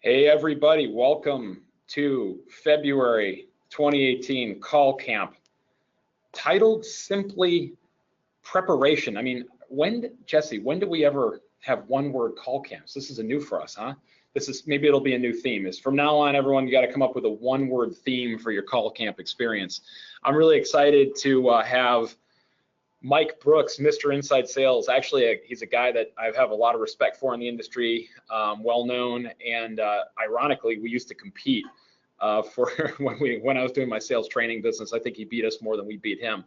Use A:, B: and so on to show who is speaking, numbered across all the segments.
A: Hey everybody, welcome to February 2018 Call Camp, titled simply Preparation. I mean, Jesse, when do we ever have one-word call camps? This is a new for us, huh? Maybe it'll be a new theme. Is from now on, everyone, you got to come up with a one-word theme for your call camp experience. I'm really excited to have Mike Brooks, Mr. Inside Sales. Actually, he's a guy that I have a lot of respect for in the industry, well known, and ironically, we used to compete for when I was doing my sales training business. I think he beat us more than we beat him.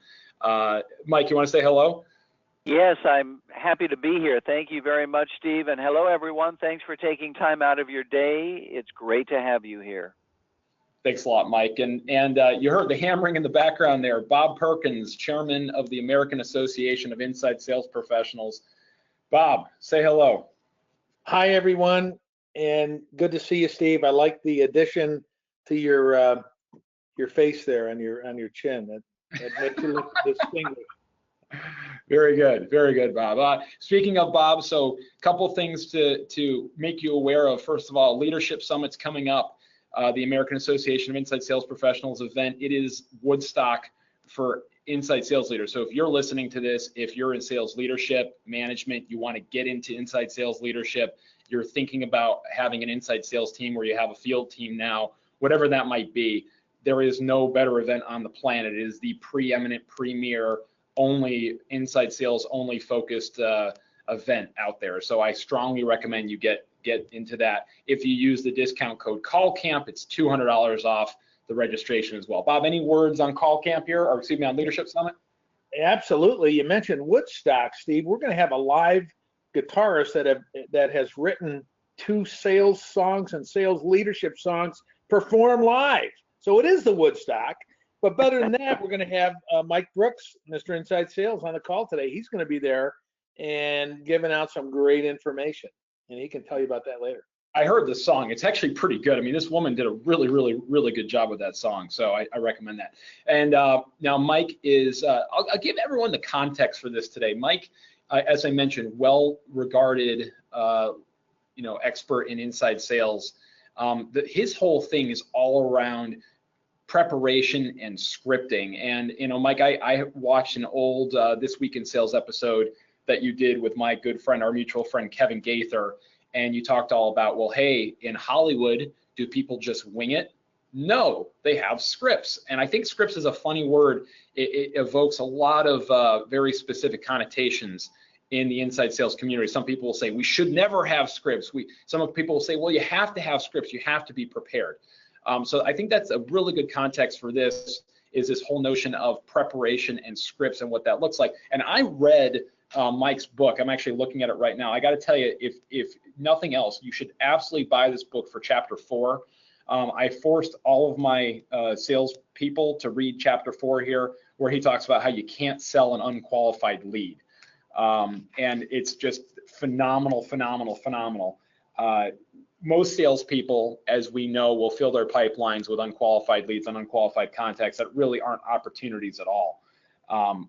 A: Mike, you want to say hello?
B: Yes, I'm happy to be here. Thank you very much, Steve, and hello, everyone. Thanks for taking time out of your day. It's great to have you here.
A: Thanks a lot, Mike. And you heard the hammering in the background there. Bob Perkins, chairman of the American Association of Inside Sales Professionals. Bob, say hello.
C: Hi, everyone, and good to see you, Steve. I like the addition to your face there on your chin. That makes you look distinguished.
A: Very good, Bob. Speaking of Bob, so a couple things to make you aware of. First of all, Leadership Summit's coming up. The American Association of Inside Sales Professionals event. It is Woodstock for inside sales leaders. So if you're listening to this, if you're in sales leadership, management, you want to get into inside sales leadership, you're thinking about having an inside sales team where you have a field team now, whatever that might be, there is no better event on the planet. It is the preeminent, premier, only inside sales, only focused event out there. So I strongly recommend you get into that. If you use the discount code CALLCAMP, it's $200 off the registration as well. Bob, any words on Call Camp here, or excuse me, on Leadership Summit?
C: Absolutely. You mentioned Woodstock, Steve. We're going to have a live guitarist that has written 2 sales songs and sales leadership songs perform live. So it is the Woodstock. But better than that, we're going to have Mike Brooks, Mr. Inside Sales, on the call today. He's going to be there and giving out some great information, and he can tell you about that later.
A: I heard the song. It's actually pretty good. I mean, this woman did a really good job with that song, so I recommend that. And now Mike is, I'll give everyone the context for this today. Mike, as I mentioned, well-regarded, expert in inside sales. His whole thing is all around preparation and scripting. And Mike, I watched an old This Week in Sales episode that you did with my good friend, our mutual friend Kevin Gaither, and you talked all about, well, hey, in Hollywood, do people just wing it? No, they have scripts. And I think scripts is a funny word. It evokes a lot of very specific connotations in the inside sales community. Some people will say we should never have scripts. Some people will say, well, you have to have scripts. You have to be prepared. So I think that's a really good context for this, is this whole notion of preparation and scripts and what that looks like. And I read Mike's book. I'm actually looking at it right now. I got to tell you, if nothing else, you should absolutely buy this book for chapter 4. I forced all of my sales people to read chapter 4 here, where he talks about how you can't sell an unqualified lead. And it's just phenomenal. Most salespeople, as we know, will fill their pipelines with unqualified leads and unqualified contacts that really aren't opportunities at all.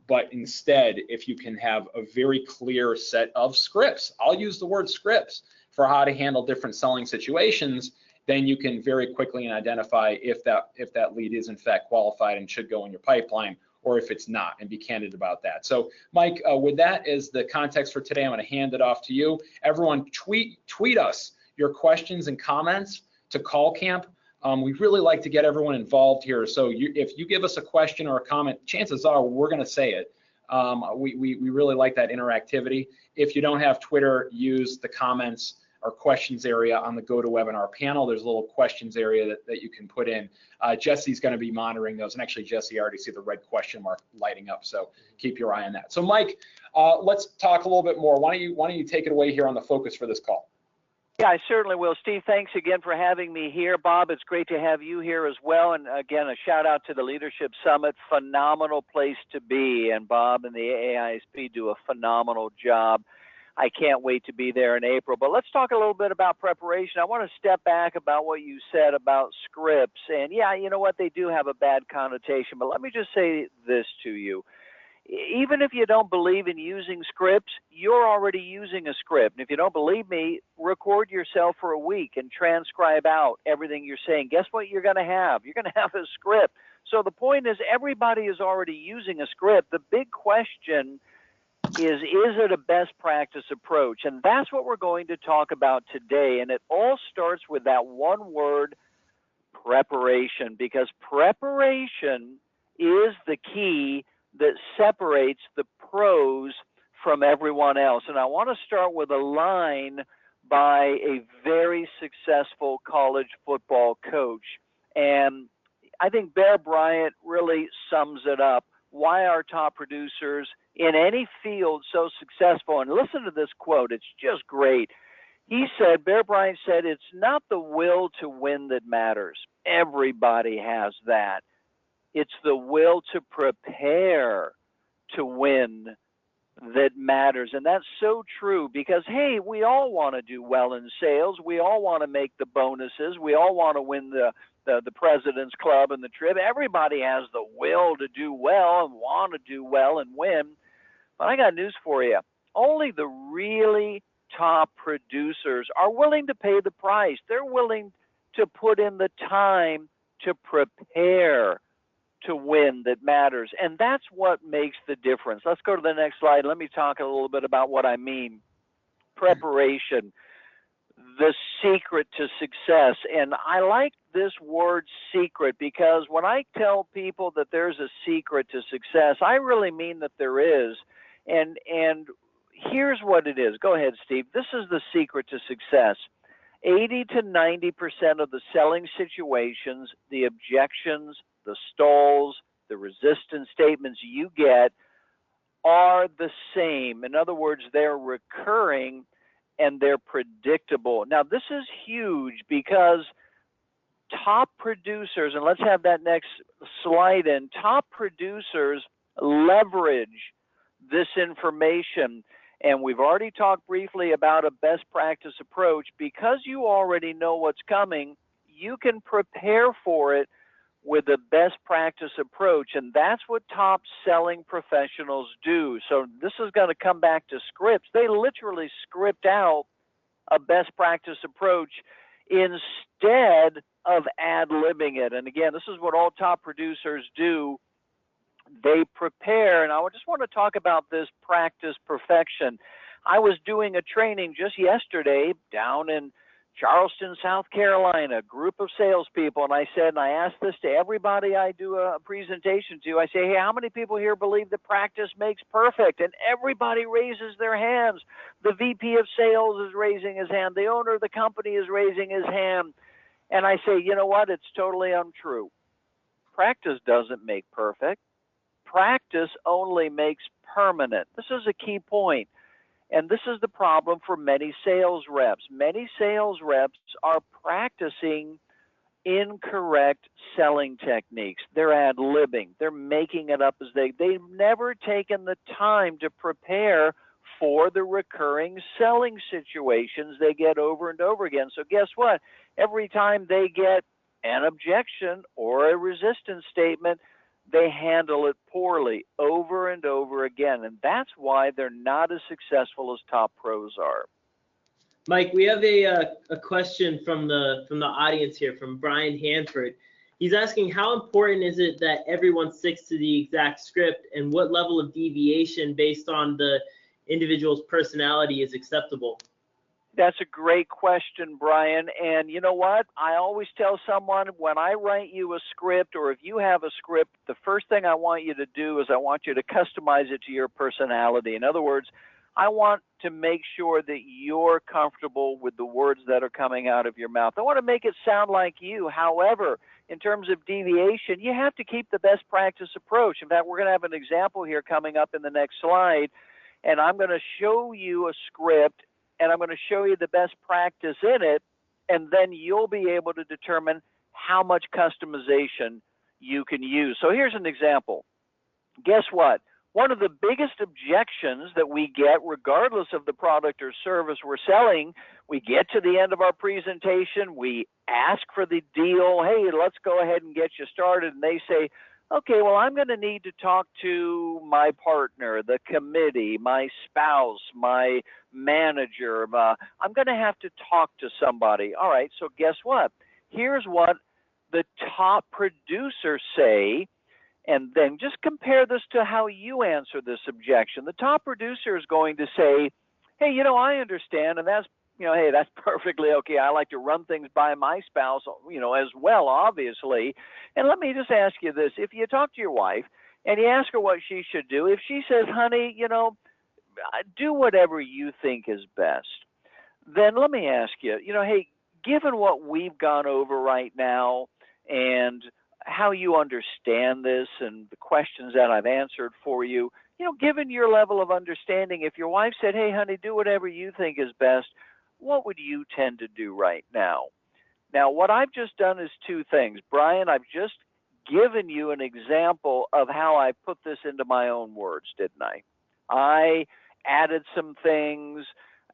A: But instead, if you can have a very clear set of scripts, I'll use the word scripts, for how to handle different selling situations, then you can very quickly identify if that lead is in fact qualified and should go in your pipeline, or if it's not, and be candid about that. So Mike, with that as the context for today, I'm going to hand it off to you. Everyone, tweet us your questions and comments to Call Camp. We really like to get everyone involved here. So if you give us a question or a comment, chances are we're going to say it. We really like that interactivity. If you don't have Twitter, use the comments or questions area on the GoToWebinar panel. There's a little questions area that you can put in. Jesse's going to be monitoring those. And actually, Jesse, I already see the red question mark lighting up. So keep your eye on that. So Mike, let's talk a little bit more. Why don't you take it away here on the focus for this call?
B: Yeah, I certainly will. Steve, thanks again for having me here. Bob, it's great to have you here as well. And again, a shout out to the Leadership Summit. Phenomenal place to be. And Bob and the AISP do a phenomenal job. I can't wait to be there in April. But let's talk a little bit about preparation. I want to step back about what you said about scripts. And yeah, you know what? They do have a bad connotation. But let me just say this to you. Even if you don't believe in using scripts, you're already using a script. And if you don't believe me, record yourself for a week and transcribe out everything you're saying. Guess what you're going to have? You're going to have a script. So the point is, everybody is already using a script. The big question is it a best practice approach? And that's what we're going to talk about today. And it all starts with that one word, preparation, because preparation is the key that separates the pros from everyone else. And I want to start with a line by a very successful college football coach. And I think Bear Bryant really sums it up, why our top producers in any field so successful. And listen to this quote. It's just great. He said, Bear Bryant said, it's not the will to win that matters. Everybody has that. It's the will to prepare to win that matters. And that's so true because, hey, we all want to do well in sales. We all want to make the bonuses. We all want to win the President's Club and the trip. Everybody has the will to do well and want to do well and win. But I got news for you. Only the really top producers are willing to pay the price. They're willing to put in the time to prepare to win that matters. And that's what makes the difference. Let's go to the next slide. Let me talk a little bit about what I mean. Preparation, the secret to success. And I like this word secret because when I tell people that there's a secret to success, I really mean that there is. And here's what it is. Go ahead, Steve. This is the secret to success. 80 to 90% of the selling situations, the objections, the stalls, the resistance statements you get are the same. In other words, they're recurring and they're predictable. Now, this is huge because top producers, and let's have that next slide in, top producers leverage this information. And we've already talked briefly about a best practice approach. Because you already know what's coming, you can prepare for it with a best practice approach. And that's what top selling professionals do. So this is going to come back to scripts. They literally script out a best practice approach instead of ad-libbing it. And again, this is what all top producers do. They prepare, and I just want to talk about this practice perfection. I was doing a training just yesterday down in Charleston, South Carolina, a group of salespeople, and I said, and I asked this to everybody I do a presentation to, I say, hey, how many people here believe that practice makes perfect? And everybody raises their hands. The VP of sales is raising his hand. The owner of the company is raising his hand. And I say, you know what? It's totally untrue. Practice doesn't make perfect. Practice only makes permanent. This is a key point. And this is the problem for many sales reps. Many sales reps are practicing incorrect selling techniques. They're ad-libbing. They're making it up as they've never taken the time to prepare for the recurring selling situations they get over and over again. So guess what? Every time they get an objection or a resistance statement, they handle it poorly over and over again. And that's why they're not as successful as top pros are.
D: Mike, we have a question from the audience here, from Brian Hanford. He's asking, how important is it that everyone sticks to the exact script, and what level of deviation based on the individual's personality is acceptable?
B: That's a great question, Brian. And you know what? I always tell someone, when I write you a script, or if you have a script, the first thing I want you to do is I want you to customize it to your personality. In other words, I want to make sure that you're comfortable with the words that are coming out of your mouth. I want to make it sound like you. However, in terms of deviation, you have to keep the best practice approach. In fact, we're going to have an example here coming up in the next slide, and I'm going to show you a script, and I'm going to show you the best practice in it, and then you'll be able to determine how much customization you can use. So here's an example. Guess what? One of the biggest objections that we get, regardless of the product or service we're selling, we get to the end of our presentation, we ask for the deal, hey, let's go ahead and get you started, and they say, Okay, well, I'm going to need to talk to my partner, the committee, my spouse, my manager. I'm going to have to talk to somebody. All right, so guess what? Here's what the top producers say, and then just compare this to how you answer this objection. The top producer is going to say, hey, I understand, and that's hey, that's perfectly okay. I like to run things by my spouse, as well, obviously. And let me just ask you this. If you talk to your wife and you ask her what she should do, if she says, honey, do whatever you think is best, then let me ask you, hey, given what we've gone over right now and how you understand this and the questions that I've answered for you, given your level of understanding, if your wife said, hey, honey, do whatever you think is best, what would you tend to do right now? Now, what I've just done is two things. Brian, I've just given you an example of how I put this into my own words, didn't I? I added some things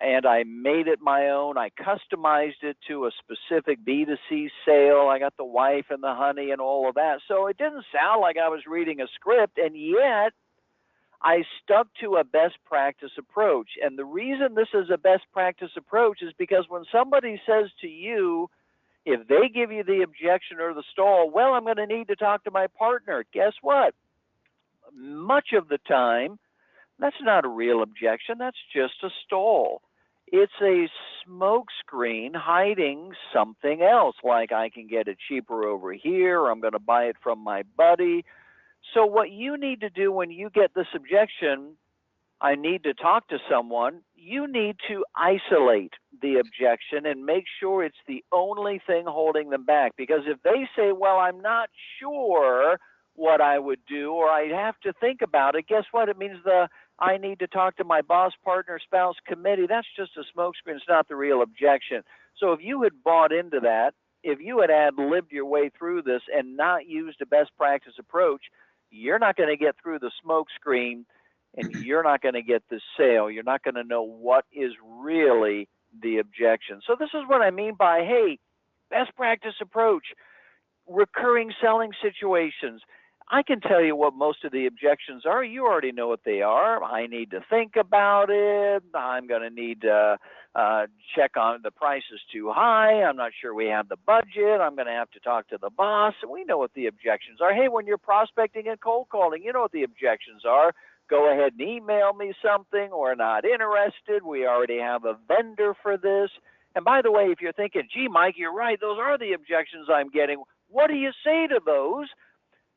B: and I made it my own. I customized it to a specific B2C sale. I got the wife and the honey and all of that. So it didn't sound like I was reading a script, and yet I stuck to a best practice approach. And the reason this is a best practice approach is because when somebody says to you, if they give you the objection or the stall, well, I'm going to need to talk to my partner. Guess what? Much of the time, that's not a real objection. That's just a stall. It's a smokescreen hiding something else, like I can get it cheaper over here, or I'm going to buy it from my buddy. So what you need to do when you get this objection, I need to talk to someone, you need to isolate the objection and make sure it's the only thing holding them back. Because if they say, well, I'm not sure what I would do, or I have to think about it, guess what? It means I need to talk to my boss, partner, spouse, committee. That's just a smokescreen. It's not the real objection. So if you had bought into that, if you had ad-libbed your way through this and not used a best practice approach, you're not going to get through the smokescreen, and you're not going to get this sale. You're not going to know what is really the objection. So this is what I mean by, hey, best practice approach, recurring selling situations. I can tell you what most of the objections are. You already know what they are. I need to think about it. I'm going to need to check on the price is too high. I'm not sure we have the budget. I'm going to have to talk to the boss. We know what the objections are. Hey, when you're prospecting and cold calling, you know what the objections are. Go ahead and email me something. We're not interested. We already have a vendor for this. And by the way, if you're thinking, gee, Mike, you're right, those are the objections I'm getting, what do you say to those?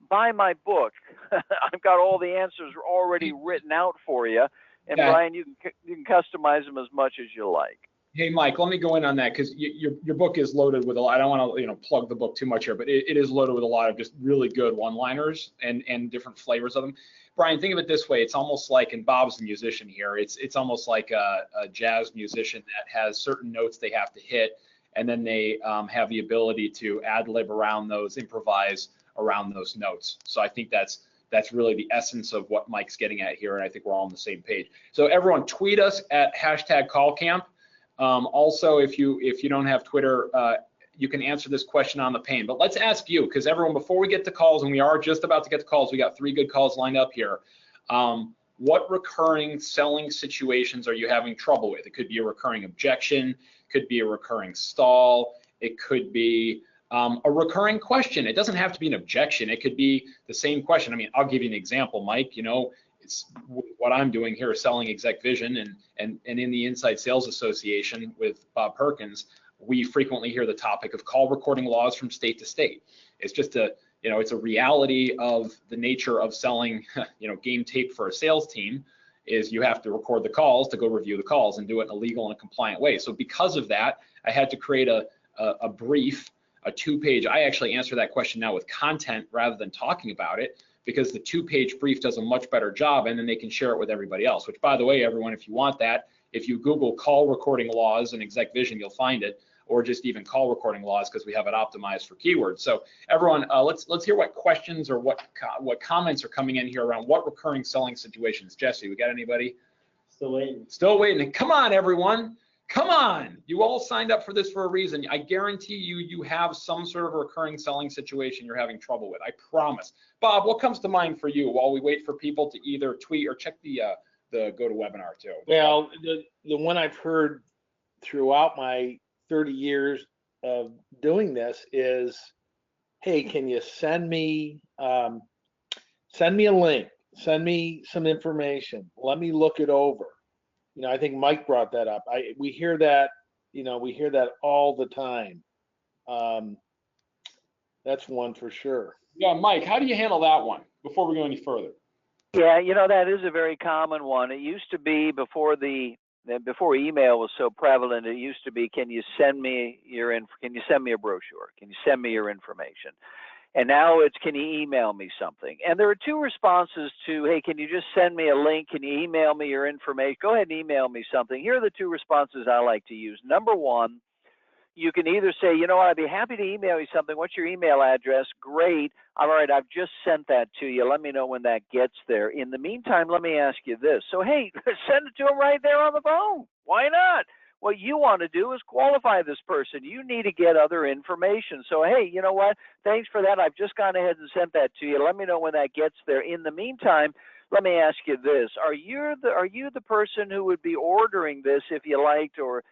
B: Buy my book. I've got all the answers already written out for you. And yeah. Brian, you can customize them as much as you like.
A: Hey, Mike, let me go in on that because your book is loaded with a lot. I don't want to plug the book too much here, but it is loaded with a lot of just really good one-liners and different flavors of them. Brian, think of it this way. It's almost like, and Bob's a musician here, it's almost like a jazz musician that has certain notes they have to hit, and then they have the ability to ad-lib around those, improvise around those notes. So I think that's really the essence of what Mike's getting at here, and I think we're all on the same page. So everyone, tweet us at #callcamp. Also, if you don't have Twitter, you can answer this question on the pane. But let's ask you, because everyone, before we get to calls, and we are just about to get to calls, we got 3 good calls lined up here. What recurring selling situations are you having trouble with? It could be a recurring objection, could be a recurring stall, it could be a recurring question. It doesn't have to be an objection. It could be the same question. I mean, I'll give you an example, Mike. It's what I'm doing here is selling ExecVision, and in the Inside Sales Association with Bob Perkins, we frequently hear the topic of call recording laws from state to state. It's just it's a reality of the nature of selling, game tape for a sales team is you have to record the calls to go review the calls and do it in a legal and a compliant way. So because of that, I had to create a brief, a 2-page. I actually answer that question now with content rather than talking about it, because the 2-page brief does a much better job, and then they can share it with everybody else, which, by the way, everyone, if you want that, if you Google call recording laws and ExecVision, you'll find it, or just even call recording laws, because we have it optimized for keywords. So everyone, let's hear what questions or what comments are coming in here around what recurring selling situations. Jesse, we got anybody?
D: Still waiting.
A: Still waiting. Come on, everyone. Come on, you all signed up for this for a reason. I guarantee you have some sort of recurring selling situation you're having trouble with. I promise. Bob, what comes to mind for you while we wait for people to either tweet or check the GoToWebinar too?
C: Well, the one I've heard throughout my 30 years of doing this is, hey, can you send me a link, send me some information, let me look it over. I think Mike brought that up. We hear that, we hear that all the time. That's one for sure.
A: Yeah, Mike, how do you handle that one before we go any further?
B: Yeah, that is a very common one. It used to be before email was so prevalent. It used to be, can you send me a brochure? Can you send me your information? And now it's, can you email me something? And there are two responses to, hey, can you just send me a link? Can you email me your information? Go ahead and email me something. Here are the two responses I like to use. Number one, you can either say, you know what, I'd be happy to email you something. What's your email address? Great. All right, I've just sent that to you. Let me know when that gets there. In the meantime, let me ask you this. So, hey, send it to them right there on the phone. Why not? What you want to do is qualify this person. You need to get other information. So, hey, you know what? Thanks for that. I've just gone ahead and sent that to you. Let me know when that gets there. In the meantime, let me ask you this. Are you the person who would be ordering this if you liked, or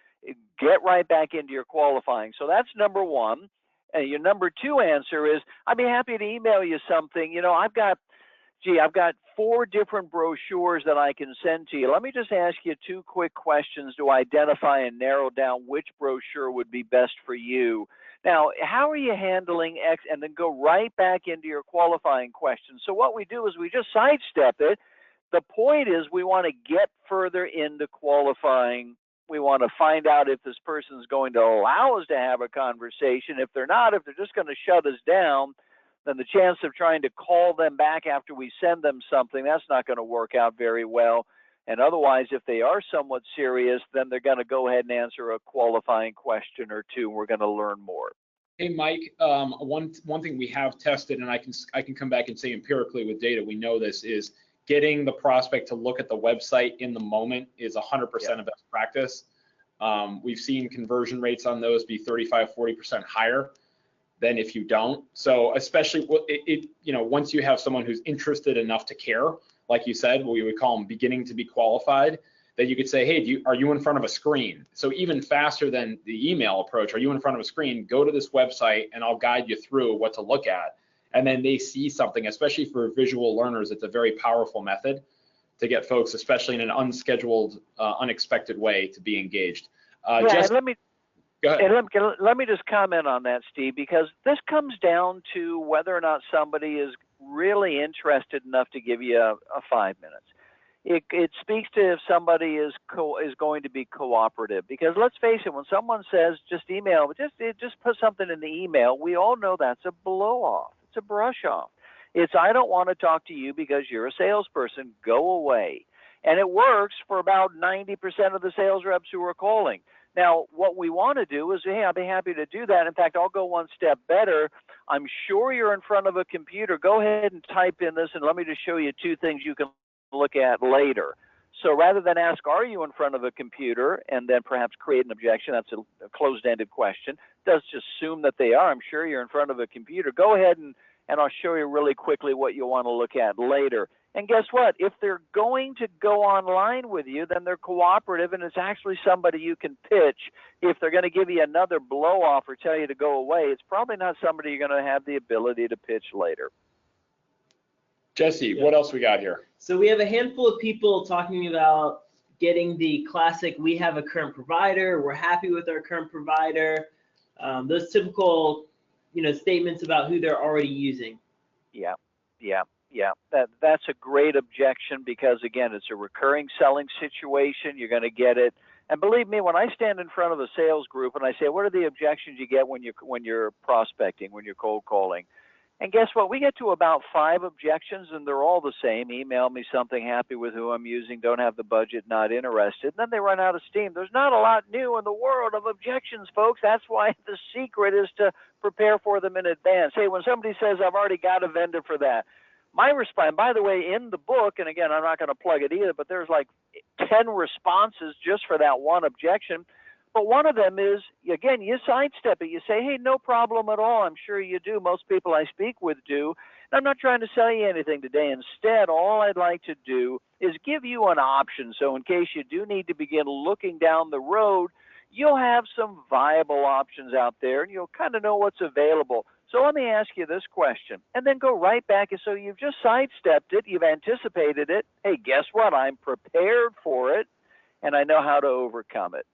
B: get right back into your qualifying? So that's number one. And your number two answer is, I'd be happy to email you something. I've got 4 different brochures that I can send to you. Let me just ask you 2 quick questions to identify and narrow down which brochure would be best for you. Now, how are you handling X? And then go right back into your qualifying questions. So what we do is we just sidestep it. The point is we want to get further into qualifying. We want to find out if this person is going to allow us to have a conversation. If they're not, if they're just going to shut us down, then the chance of trying to call them back after we send them something, that's not going to work out very well. And otherwise, if they are somewhat serious, then they're going to go ahead and answer a qualifying question or two, and we're going to learn more.
A: Hey, Mike, one thing we have tested, and I can come back and say empirically with data, we know this, is getting the prospect to look at the website in the moment is 100% of best practice. We've seen conversion rates on those be 35, 40% higher than if you don't. So especially once you have someone who's interested enough to care, like you said, we would call them beginning to be qualified, that you could say, hey, are you in front of a screen? So even faster than the email approach, are you in front of a screen? Go to this website and I'll guide you through what to look at. And then they see something, especially for visual learners, it's a very powerful method to get folks, especially in an unscheduled, unexpected way, to be engaged. Go ahead.
B: And let me just comment on that, Steve, because this comes down to whether or not somebody is really interested enough to give you a 5 minutes. It speaks to if somebody is going to be cooperative, because let's face it, when someone says just email, just put something in the email, we all know that's a blow off. It's a brush off. It's, I don't want to talk to you because you're a salesperson. Go away. And it works for about 90% of the sales reps who are calling. Now, what we want to do is, hey, I'll be happy to do that. In fact, I'll go one step better. I'm sure you're in front of a computer. Go ahead and type in this, and let me just show you 2 things you can look at later. So rather than ask, are you in front of a computer, and then perhaps create an objection, that's a closed-ended question. Does just assume that they are. I'm sure you're in front of a computer. Go ahead and I'll show you really quickly what you want to look at later. And guess what? If they're going to go online with you, then they're cooperative, and it's actually somebody you can pitch. If they're going to give you another blow-off or tell you to go away, it's probably not somebody you're going to have the ability to pitch later.
A: Jesse, what else we got here?
D: So we have a handful of people talking about getting the classic, we have a current provider, we're happy with our current provider, those typical statements about who they're already using.
B: Yeah, that's a great objection, because again, it's a recurring selling situation. You're going to get it. And believe me, when I stand in front of a sales group and I say, what are the objections you get when you're prospecting, when you're cold calling? And guess what? We get to about 5 objections, and they're all the same. Email me something, happy with who I'm using, don't have the budget, not interested. And then they run out of steam. There's not a lot new in the world of objections, folks. That's why the secret is to prepare for them in advance. Hey, when somebody says, I've already got a vendor for that, my response, by the way, in the book, and again, I'm not going to plug it either, but there's like 10 responses just for that one objection. But one of them is, again, you sidestep it. You say, hey, no problem at all. I'm sure you do. Most people I speak with do. And I'm not trying to sell you anything today. Instead, all I'd like to do is give you an option. So in case you do need to begin looking down the road, you'll have some viable options out there, and you'll kind of know what's available. So let me ask you this question, and then go right back. So you've just sidestepped it. You've anticipated it. Hey, guess what? I'm prepared for it, and I know how to overcome it.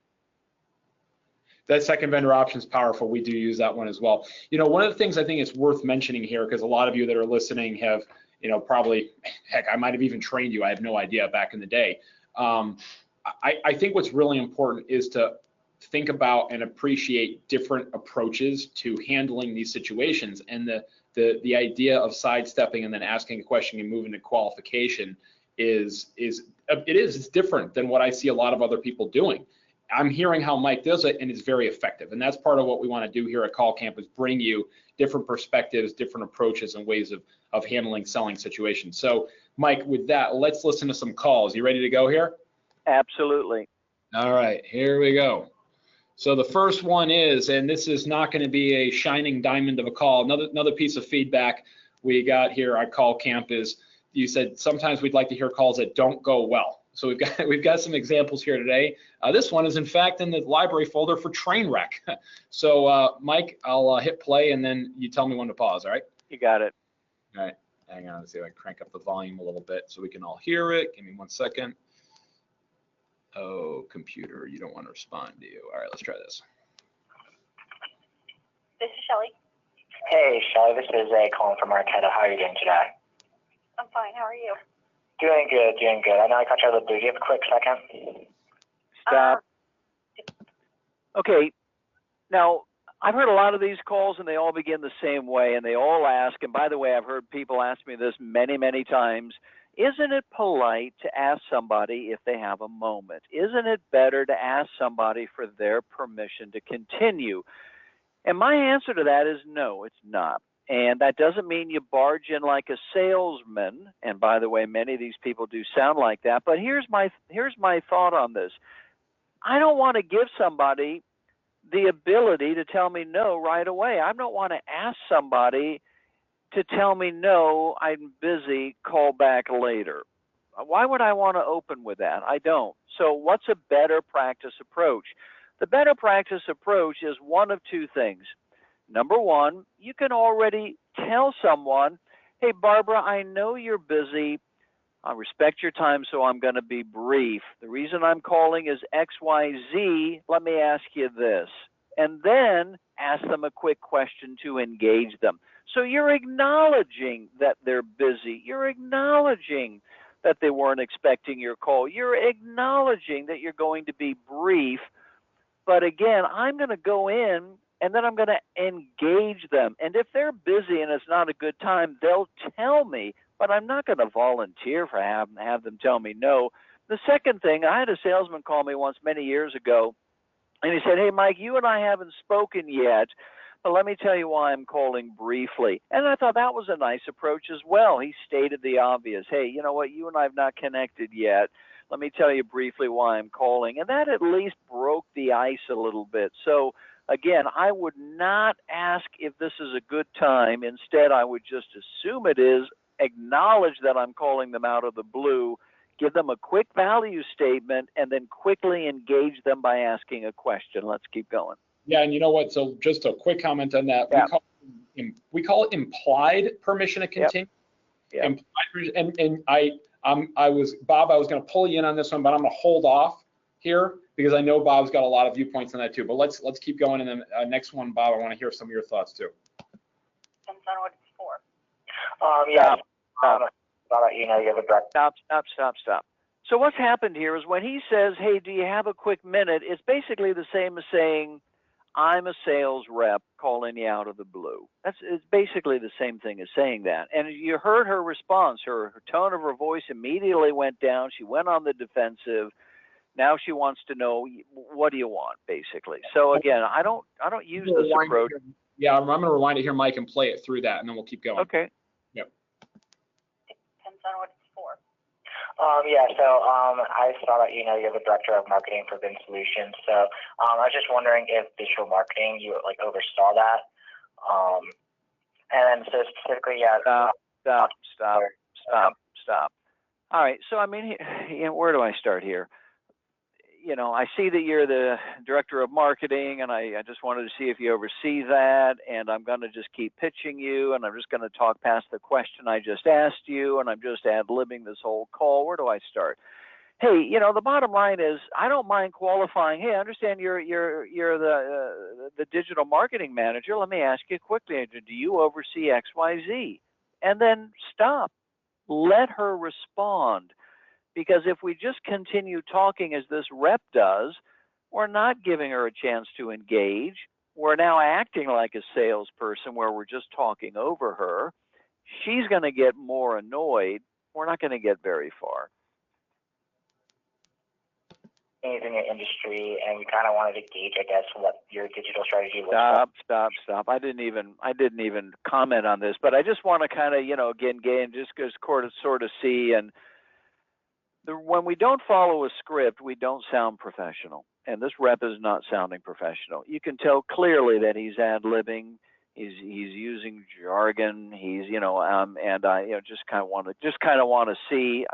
A: That second vendor option is powerful. We do use that one as well. You know, one of the things I think it's worth mentioning here, because a lot of you that are listening have, you know, probably, heck, I might have even trained you. I have no idea back in the day. I think what's really important is to think about and appreciate different approaches to handling these situations. And the idea of sidestepping and then asking a question and moving to qualification is different than what I see a lot of other people doing. I'm hearing how Mike does it, and it's very effective. And that's part of what we want to do here at Call Camp, is bring you different perspectives, different approaches, and ways of handling selling situations. So, Mike, with that, let's listen to some calls. You ready to go here?
B: Absolutely.
A: All right, here we go. So the first one is, and this is not going to be a shining diamond of a call. Another piece of feedback we got here at Call Camp is, you said sometimes we'd like to hear calls that don't go well. So we've got some examples here today. This one is in fact in the library folder for train wreck. So Mike, I'll hit play and then you tell me when to pause. All right?
B: You got it.
A: All right. Hang on. Let's see if I can crank up the volume a little bit so we can all hear it. Give me 1 second. Oh, computer, you don't want to respond, do you? All right, let's try this.
E: This is Shelly.
F: Hey, Shelly, this is Zay calling from Untitled. How are you doing today?
E: I'm fine. How are you?
F: Doing good, doing good. I know I caught you out of the blue. Do you have a quick second?
B: Stop. Okay. Now, I've heard a lot of these calls, and they all begin the same way, and they all ask, and by the way, I've heard people ask me this many, many times, isn't it polite to ask somebody if they have a moment? Isn't it better to ask somebody for their permission to continue? And my answer to that is no, it's not. And that doesn't mean you barge in like a salesman. And by the way, many of these people do sound like that. But here's my thought on this. I don't want to give somebody the ability to tell me no right away. I don't want to ask somebody to tell me no, I'm busy, call back later. Why would I want to open with that? I don't. So what's a better practice approach? The better practice approach is one of two things. Number one, you can already tell someone, hey, Barbara, I know you're busy. I respect your time, so I'm going to be brief. The reason I'm calling is XYZ. Let me ask you this. And then ask them a quick question to engage them. So you're acknowledging that they're busy. You're acknowledging that they weren't expecting your call. You're acknowledging that you're going to be brief. But again, I'm going to go in and then I'm going to engage them. And if they're busy and it's not a good time, they'll tell me, but I'm not going to volunteer for have them tell me no. The second thing, I had a salesman call me once many years ago, and he said, hey, Mike, you and I haven't spoken yet, but let me tell you why I'm calling briefly. And I thought that was a nice approach as well. He stated the obvious. Hey, you know what? You and I have not connected yet. Let me tell you briefly why I'm calling. And that at least broke the ice a little bit. So again, I would not ask if this is a good time. Instead, I would just assume it is, acknowledge that I'm calling them out of the blue, give them a quick value statement, and then quickly engage them by asking a question. Let's keep going.
A: Yeah, and you know what? So just a quick comment on that.
B: Yeah.
A: We call it implied permission to continue.
B: Yep.
A: Implied, and I was going to pull you in on this one, but I'm going to hold off here because I know Bob's got a lot of viewpoints on that too. But let's keep going. And then next one, Bob, I want to hear some of your thoughts too.
E: Depends on what it's for.
F: Yeah. You know, you have a direct.
B: Stop. So what's happened here is when he says, hey, do you have a quick minute? It's basically the same as saying, I'm a sales rep calling you out of the blue. It's basically the same thing as saying that. And you heard her response. Her tone of her voice immediately went down. She went on the defensive. Now she wants to know, what do you want, basically. So again, I don't use this approach.
A: Yeah, I'm going to rewind it here, Mike, and play it through that, and then we'll keep going.
B: Okay.
A: Yep.
E: Depends on what it's for.
F: Yeah, so I saw that, you're the director of marketing for Vin Solutions. So I was just wondering if digital marketing, you like oversaw that. And so specifically, yeah.
B: Stop. All right. So, I mean, where do I start here? I see that you're the director of marketing, and I just wanted to see if you oversee that, and I'm going to just keep pitching you, and I'm just going to talk past the question I just asked you, and I'm just ad-libbing this whole call. Where do I start? Hey, the bottom line is I don't mind qualifying. Hey, I understand you're the digital marketing manager. Let me ask you quickly, do you oversee XYZ? And then stop. Let her respond. Because if we just continue talking as this rep does, we're not giving her a chance to engage. We're now acting like a salesperson where we're just talking over her. She's going to get more annoyed. We're not going to get very far.
F: In your industry, and we kind of wanted to gauge, I guess, what your digital strategy was.
B: Stop. I didn't even comment on this, but I just want to kind of, again, just sort of see. And when we don't follow a script, we don't sound professional. And this rep is not sounding professional. You can tell clearly that he's ad-libbing. He's using jargon. And I just kind of want to see.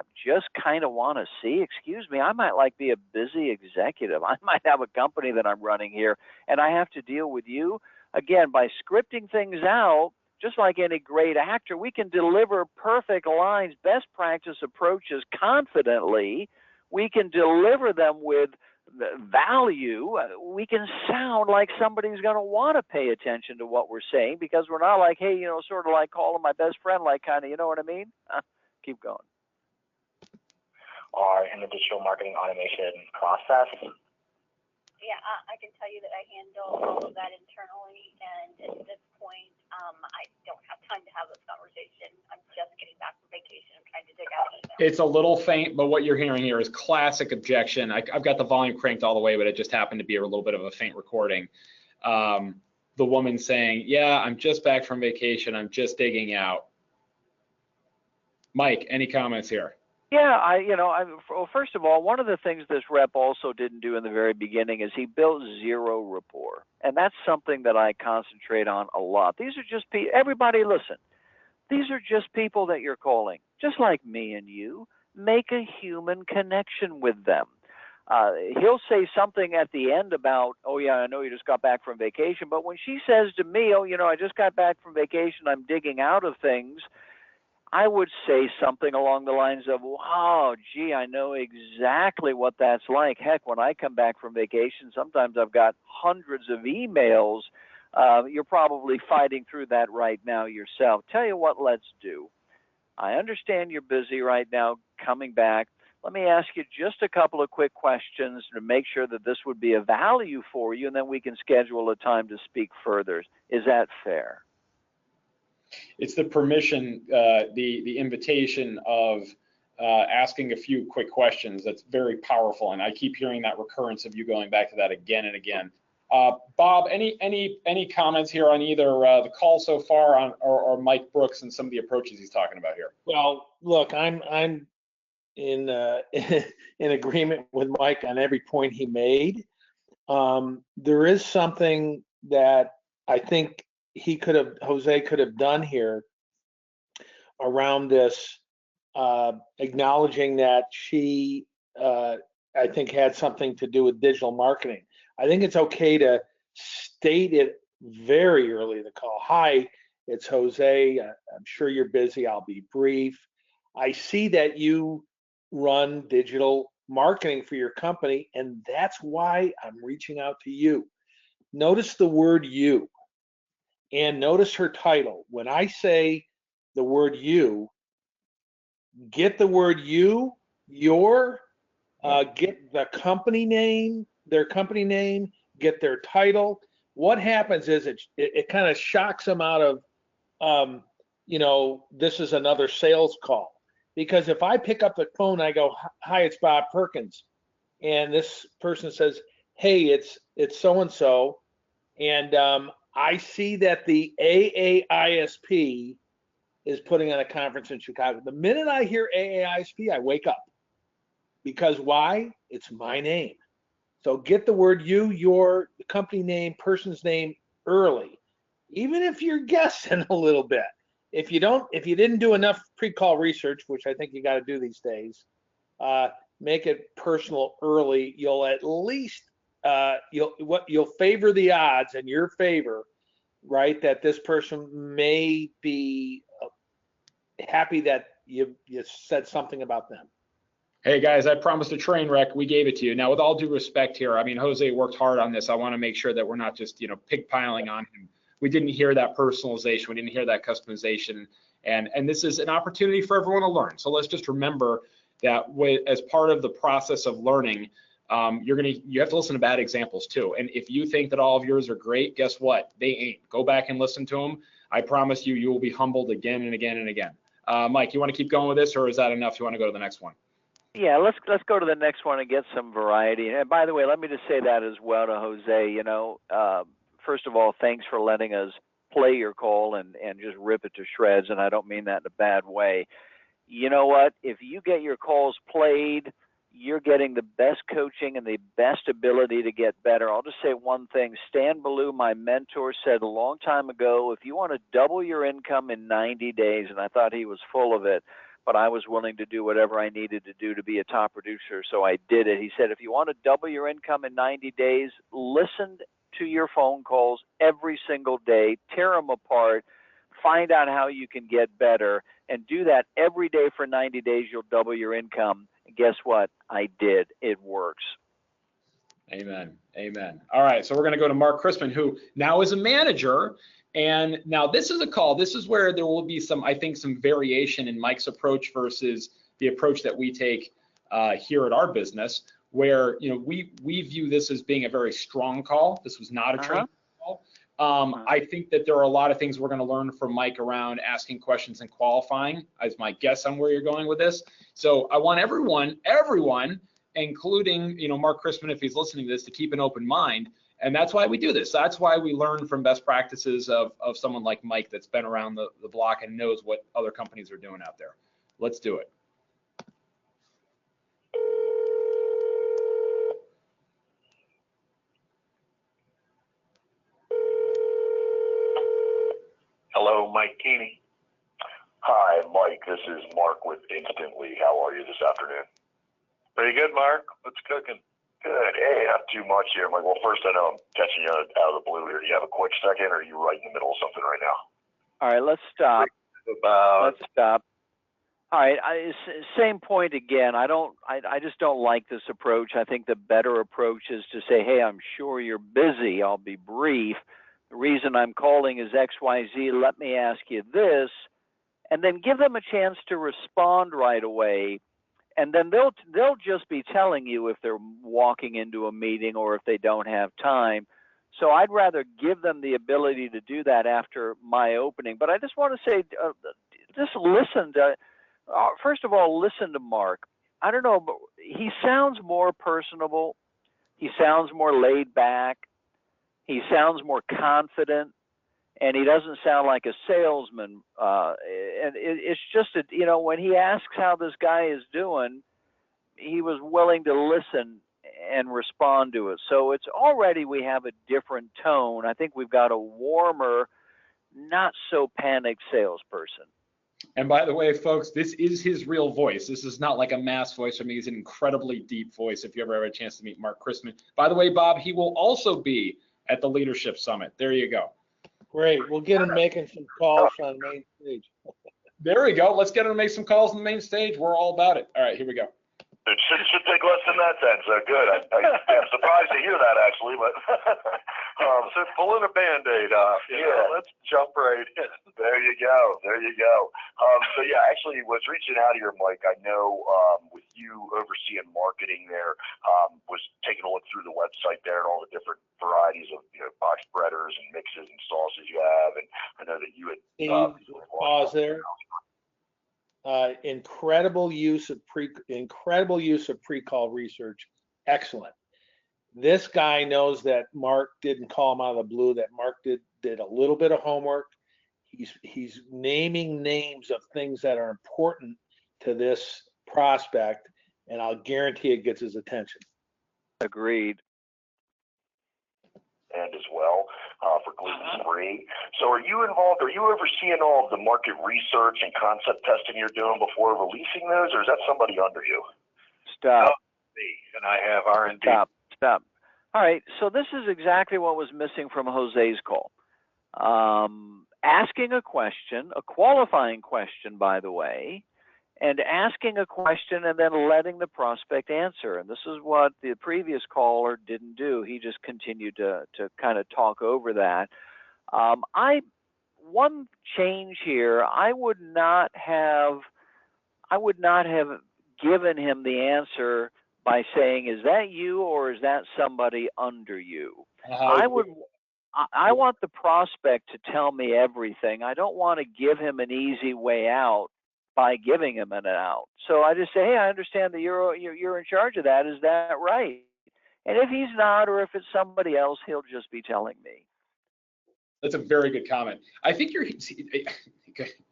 B: Excuse me, I might be a busy executive. I might have a company that I'm running here, and I have to deal with you. Again, by scripting things out, just like any great actor, we can deliver perfect lines, best practice approaches confidently. We can deliver them with value. We can sound like somebody's going to want to pay attention to what we're saying, because we're not like, hey, sort of like calling my best friend, like kind of, you know what I mean? Keep going.
F: Or in the digital marketing automation process.
E: Yeah, I can tell you that I handle all of that internally, and at this point, I don't have time to have this conversation. I'm just getting back from vacation. I'm trying to dig out emails.
A: It's a little faint, but what you're hearing here is classic objection. I've got the volume cranked all the way, but it just happened to be a little bit of a faint recording. The woman saying, yeah, I'm just back from vacation. I'm just digging out. Mike, any comments here?
B: Yeah, well, first of all, one of the things this rep also didn't do in the very beginning is he built zero rapport. And that's something that I concentrate on a lot. These are just people, everybody listen, these are just people that you're calling, just like me and you. Make a human connection with them. He'll say something at the end about, oh, yeah, I know you just got back from vacation. But when she says to me, oh, I just got back from vacation, I'm digging out of things, I would say something along the lines of, wow, gee, I know exactly what that's like. Heck, when I come back from vacation, sometimes I've got hundreds of emails. You're probably fighting through that right now yourself. Tell you what, let's do. I understand you're busy right now coming back. Let me ask you just a couple of quick questions to make sure that this would be of value for you, and then we can schedule a time to speak further. Is that fair?
A: It's the permission, the invitation of asking a few quick questions that's very powerful, and I keep hearing that recurrence of you going back to that again and again. Bob, any comments here on either the call so far or Mike Brooks and some of the approaches he's talking about here?
C: Well, look, I'm in agreement with Mike on every point he made. There is something that I think Jose could have done here around this, acknowledging that she, I think, had something to do with digital marketing. I think it's okay to state it very early in the call. Hi, it's Jose. I'm sure you're busy. I'll be brief. I see that you run digital marketing for your company, and that's why I'm reaching out to you. Notice the word you. And notice her title. When I say the word you, get the word you, your, get the company name, their company name, get their title. What happens is it kind of shocks them out of, this is another sales call. Because if I pick up the phone, I go, hi, it's Bob Perkins. And this person says, hey, it's so-and-so. And I see that the AAISP is putting on a conference in Chicago. The minute I hear AAISP, I wake up. because why? It's my name. So get the word you, your company name, person's name early, even if you're guessing a little bit. If you didn't do enough pre-call research, which I think you got to do these days, make it personal early. You'll at least you'll favor the odds in your favor, right? That this person may be happy that you said something about them.
A: Hey guys, I promised a train wreck. We gave it to you. Now, with all due respect here, I mean, Jose worked hard on this. I want to make sure that we're not just, pig piling on him. We didn't hear that personalization. We didn't hear that customization. And this is an opportunity for everyone to learn. So let's just remember that as part of the process of learning, you have to listen to bad examples too. And if you think that all of yours are great, guess what? They ain't. Go back and listen to them. I promise you, you will be humbled again and again and again. Mike, you want to keep going with this, or is that enough? You want to go to the next one?
B: Yeah, let's go to the next one and get some variety. And by the way, let me just say that as well to Jose. First of all, thanks for letting us play your call and just rip it to shreds. And I don't mean that in a bad way. You know what? If you get your calls played, you're getting the best coaching and the best ability to get better. I'll just say one thing. Stan Ballou, my mentor, said a long time ago, if you want to double your income in 90 days, and I thought he was full of it, but I was willing to do whatever I needed to do to be a top producer, so I did it. He said, if you want to double your income in 90 days, listen to your phone calls every single day, tear them apart, find out how you can get better, and do that every day for 90 days, you'll double your income. And guess what? I did. It works.
A: Amen. Amen. All right, so we're going to go to Mark Chrisman, who now is a manager. And now this is a call. This is where there will be some variation in Mike's approach versus the approach that we take here at our business, where we view this as being a very strong call. This was not a training call. I think that there are a lot of things we're going to learn from Mike around asking questions and qualifying, as my guess on where you're going with this. So I want everyone, including Mark Chrisman, if he's listening to this, to keep an open mind. And that's why we do this. That's why we learn from best practices of someone like Mike that's been around the block and knows what other companies are doing out there. Let's do it.
G: Hello, Mike Keeney. Hi, Mike. This is Mark with Instantly. How are you this afternoon? Pretty good, Mark. What's cooking? Good. Hey, not too much here, Mike. Well, first, I know I'm catching you out of the blue here. Do you have a quick second, or are you right in the middle of something right now?
B: All right, let's stop. Let's stop. All right, same point again. I just don't like this approach. I think the better approach is to say, hey, I'm sure you're busy. I'll be brief. The reason I'm calling is XYZ. Let me ask you this, and then give them a chance to respond right away. And then they'll just be telling you if they're walking into a meeting or if they don't have time. So I'd rather give them the ability to do that after my opening. But I just want to say, just listen to, first of all, listen to Mark. I don't know, but he sounds more personable. He sounds more laid back. He sounds more confident. And he doesn't sound like a salesman. And it's just, when he asks how this guy is doing, he was willing to listen and respond to it. So it's already, we have a different tone. I think we've got a warmer, not so panicked salesperson.
A: And by the way, folks, this is his real voice. This is not like a mass voice for me. He's an incredibly deep voice if you ever have a chance to meet Mark Chrisman. By the way, Bob, he will also be at the Leadership Summit. There you go.
C: Great. We'll get him making some calls on the main stage.
A: There we go. Let's get him to make some calls on the main stage. We're all about it. All right, here we go.
G: It should take less than that then, so good. I'm surprised to hear that, actually, but so pulling a Band-Aid off. Let's jump right in. There you go. So yeah, actually was reaching out here, Mike. I know with you overseeing marketing there, was taking a look through the website there and all the different varieties of box spreaders and mixes and sauces you have, and I know that you had
C: pause there. Incredible use of pre-call research. Excellent. This guy knows that Mark didn't call him out of the blue, that Mark did a little bit of homework. He's naming names of things that are important to this prospect, and I'll guarantee it gets his attention.
B: Agreed.
G: And as well for gluten-free. So are you involved, are you overseeing all of the market research and concept testing you're doing before releasing those, or is that somebody under you?
B: Stop.
G: Me, and I have R&D.
B: Stop. All right, so this is exactly what was missing from Jose's call. Asking a question, a qualifying question, by the way, and asking a question and then letting the prospect answer. And this is what the previous caller didn't do. He just continued to kind of talk over that. One change here, I would not have given him the answer by saying, is that you or is that somebody under you? I want the prospect to tell me everything. I don't want to give him an easy way out by giving him an out. So I just say, hey, I understand that you're in charge of that. Is that right? And if he's not, or if it's somebody else, he'll just be telling me.
A: That's a very good comment. I think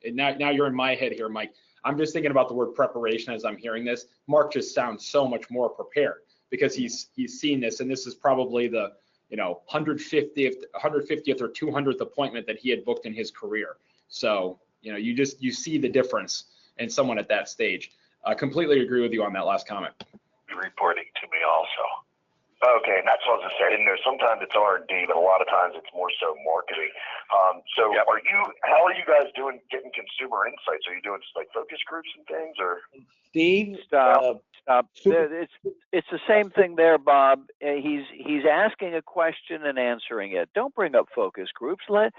A: now you're in my head here, Mike. I'm just thinking about the word preparation as I'm hearing this. Mark just sounds so much more prepared because he's seen this, and this is probably the 150th or 200th appointment that he had booked in his career. So you see the difference in someone at that stage. I completely agree with you on that last comment.
G: Reporting to me also. Okay, and that's what I was saying. Sometimes it's R&D, but a lot of times it's more so marketing. So yep. How are you guys getting consumer insights? Are you doing like focus groups and things, or?
C: Steve,
B: stop. It's the same thing there, Bob. He's asking a question and answering it. Don't bring up focus groups. Let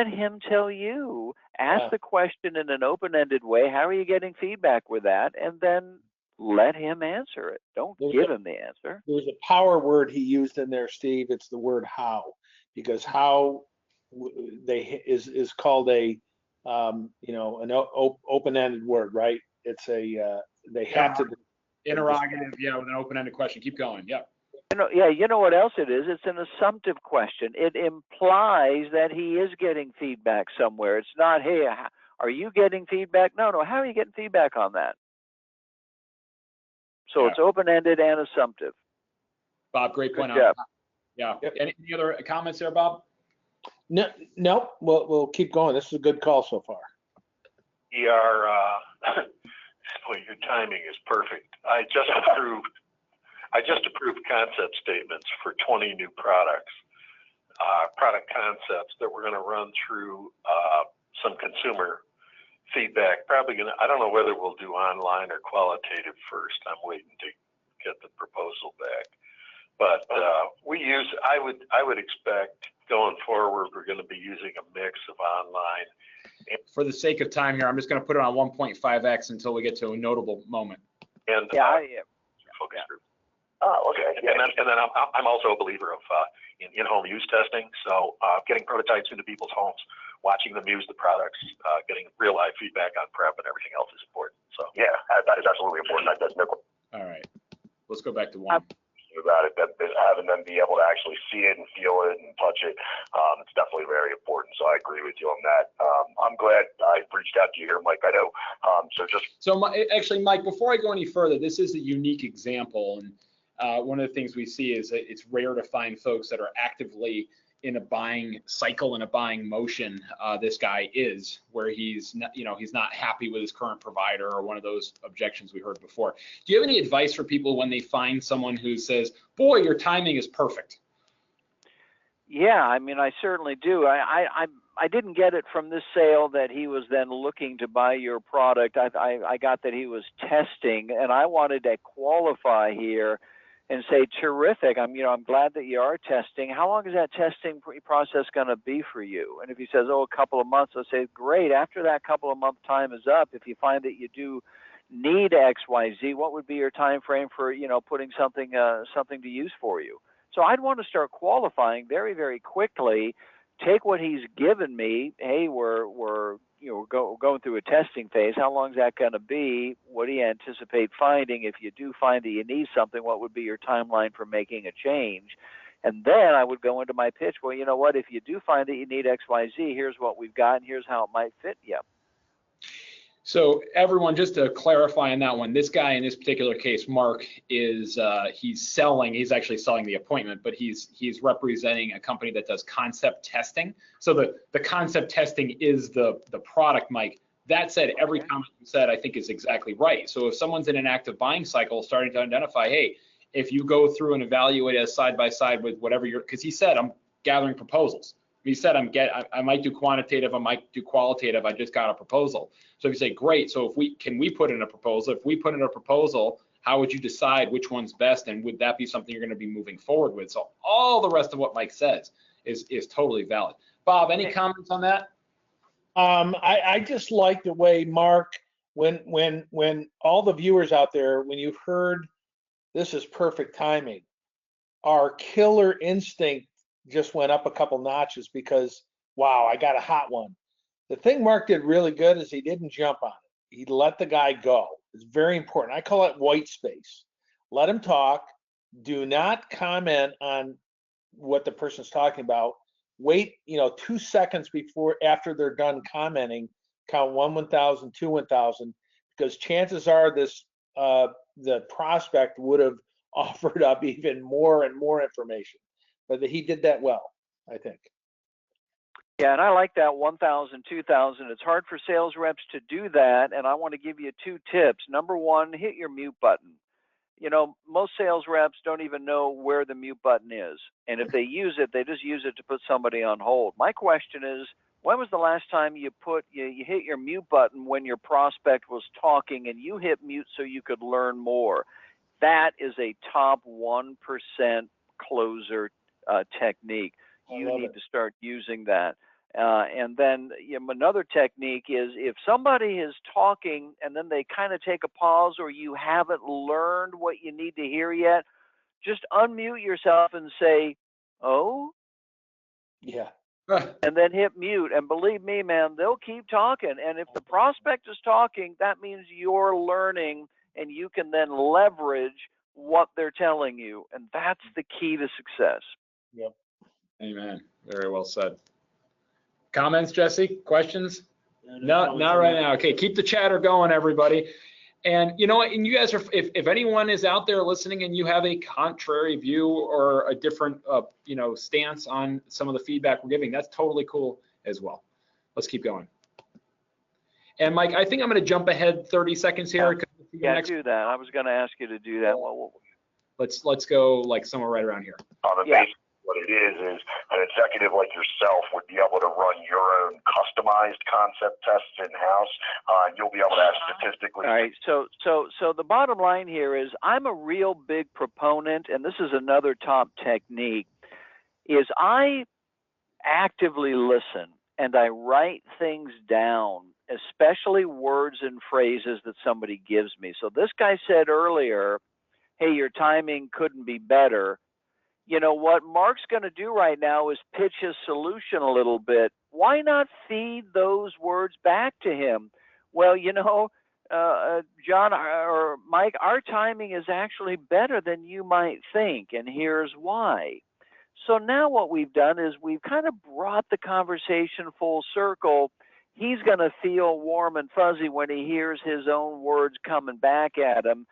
B: him tell you. Ask the question in an open-ended way. How are you getting feedback with that? And then let him answer it. Don't give him the answer.
C: There's a power word he used in there, Steve. It's the word how, because how is called an open-ended word, right? It's they have to
A: interrogative, with an open-ended question. Keep going. Yeah.
B: You know what else it is? It's an assumptive question. It implies that he is getting feedback somewhere. It's not, hey, are you getting feedback? No. How are you getting feedback on that? So it's open-ended and assumptive.
A: Bob, great point. Yeah. Yep. Any other comments there, Bob?
C: No. We'll keep going. This is a good call so far.
H: Boy, your timing is perfect. I just approved concept statements for 20 new products, product concepts that we're going to run through some consumer feedback. I don't know whether we'll do online or qualitative first. I'm waiting to get the proposal back. But I would expect going forward, we're going to be using a mix of online.
A: For the sake of time here, I'm just going to put it on 1.5x until we get to a notable moment.
H: And focus group.
G: Oh, okay.
H: And then I'm also a believer of in-home use testing. So getting prototypes into people's homes, watching them use the products, getting real live feedback on prep and everything else is important. So
G: yeah, that is absolutely important.
A: All right, let's go back to one.
G: About it, that having them be able to actually see it and feel it and touch it, it's definitely very important. So I agree with you on that. I'm glad I reached out to you here, Mike. I know.
A: Actually, Mike, before I go any further, this is a unique example, and one of the things we see is that it's rare to find folks that are actively in a buying cycle and a buying motion. This guy is where he's not happy with his current provider or one of those objections we heard before. Do you have any advice for people when they find someone who says, boy, your timing is perfect?
B: Yeah, I mean, I certainly do. I didn't get it from this sale that he was then looking to buy your product. I got that he was testing, and I wanted to qualify here and say, terrific, I'm glad that you are testing. How long is that testing process going to be for you? And if he says, a couple of months, I'll say, great. After that couple of month time is up, if you find that you do need X, Y, Z, what would be your time frame for, putting something to use for you? So I'd want to start qualifying very, very quickly. Take what he's given me. Hey, we're going through a testing phase. How long is that going to be? What do you anticipate finding? If you do find that you need something, what would be your timeline for making a change? And then I would go into my pitch. Well, you know what? If you do find that you need X, Y, Z, here's what we've got, and here's how it might fit you.
A: So everyone, just to clarify on that one, this guy in this particular case, Mark, is he's actually selling the appointment, but he's representing a company that does concept testing. So the concept testing is the product, Mike. That said, every comment you said I think is exactly right. So if someone's in an active buying cycle, starting to identify, hey, if you go through and evaluate it side by side with whatever because he said I'm gathering proposals. He said I might do quantitative, I might do qualitative. I just got a proposal. So if you say, great, so can we put in a proposal? If we put in a proposal, how would you decide which one's best, and would that be something you're going to be moving forward with? So all the rest of what Mike says is totally valid. Bob, any comments on that?
C: I just like the way Mark, when all the viewers out there, when you've heard this is perfect timing, our killer instinct just went up a couple notches because, wow, I got a hot one. The thing Mark did really good is he didn't jump on it. He let the guy go. It's very important. I call it white space. Let him talk. Do not comment on what the person's talking about. Wait, 2 seconds after they're done commenting, count 1 1,000, 2 1,000, because chances are the prospect would have offered up even more and more information. But he did that well, I think.
B: Yeah, and I like that 1,000, 2,000. It's hard for sales reps to do that, and I want to give you 2 tips. Number 1, hit your mute button. Most sales reps don't even know where the mute button is, and if they use it, they just use it to put somebody on hold. My question is, when was the last time you hit your mute button when your prospect was talking and you hit mute so you could learn more? That is a top 1% closer technique. You need to start using that. And then another technique is if somebody is talking and then they kind of take a pause, or you haven't learned what you need to hear yet, just unmute yourself and say, oh?
C: Yeah.
B: And then hit mute. And believe me, man, they'll keep talking. And if the prospect is talking, that means you're learning, and you can then leverage what they're telling you. And that's the key to success.
C: Yep.
A: Amen. Very well said. Comments, Jesse? Questions? No, not right now. Okay, keep the chatter going, everybody. And you know what? And you guys are, if anyone is out there listening and you have a contrary view or a different, stance on some of the feedback we're giving, that's totally cool as well. Let's keep going. And Mike, I think I'm going to jump ahead 30 seconds here.
B: Yeah, do that. I was going to ask you to do that.
A: Let's go like somewhere right around here.
G: What it is an executive like yourself would be able to run your own customized concept tests in-house. You'll be able to have statistically.
B: All right. So the bottom line here is I'm a real big proponent, and this is another top technique, is I actively listen and I write things down, especially words and phrases that somebody gives me. So this guy said earlier, hey, your timing couldn't be better. What Mark's going to do right now is pitch his solution a little bit. Why not feed those words back to him? Well, John or Mike, our timing is actually better than you might think, and here's why. So now what we've done is we've kind of brought the conversation full circle. He's going to feel warm and fuzzy when he hears his own words coming back at him,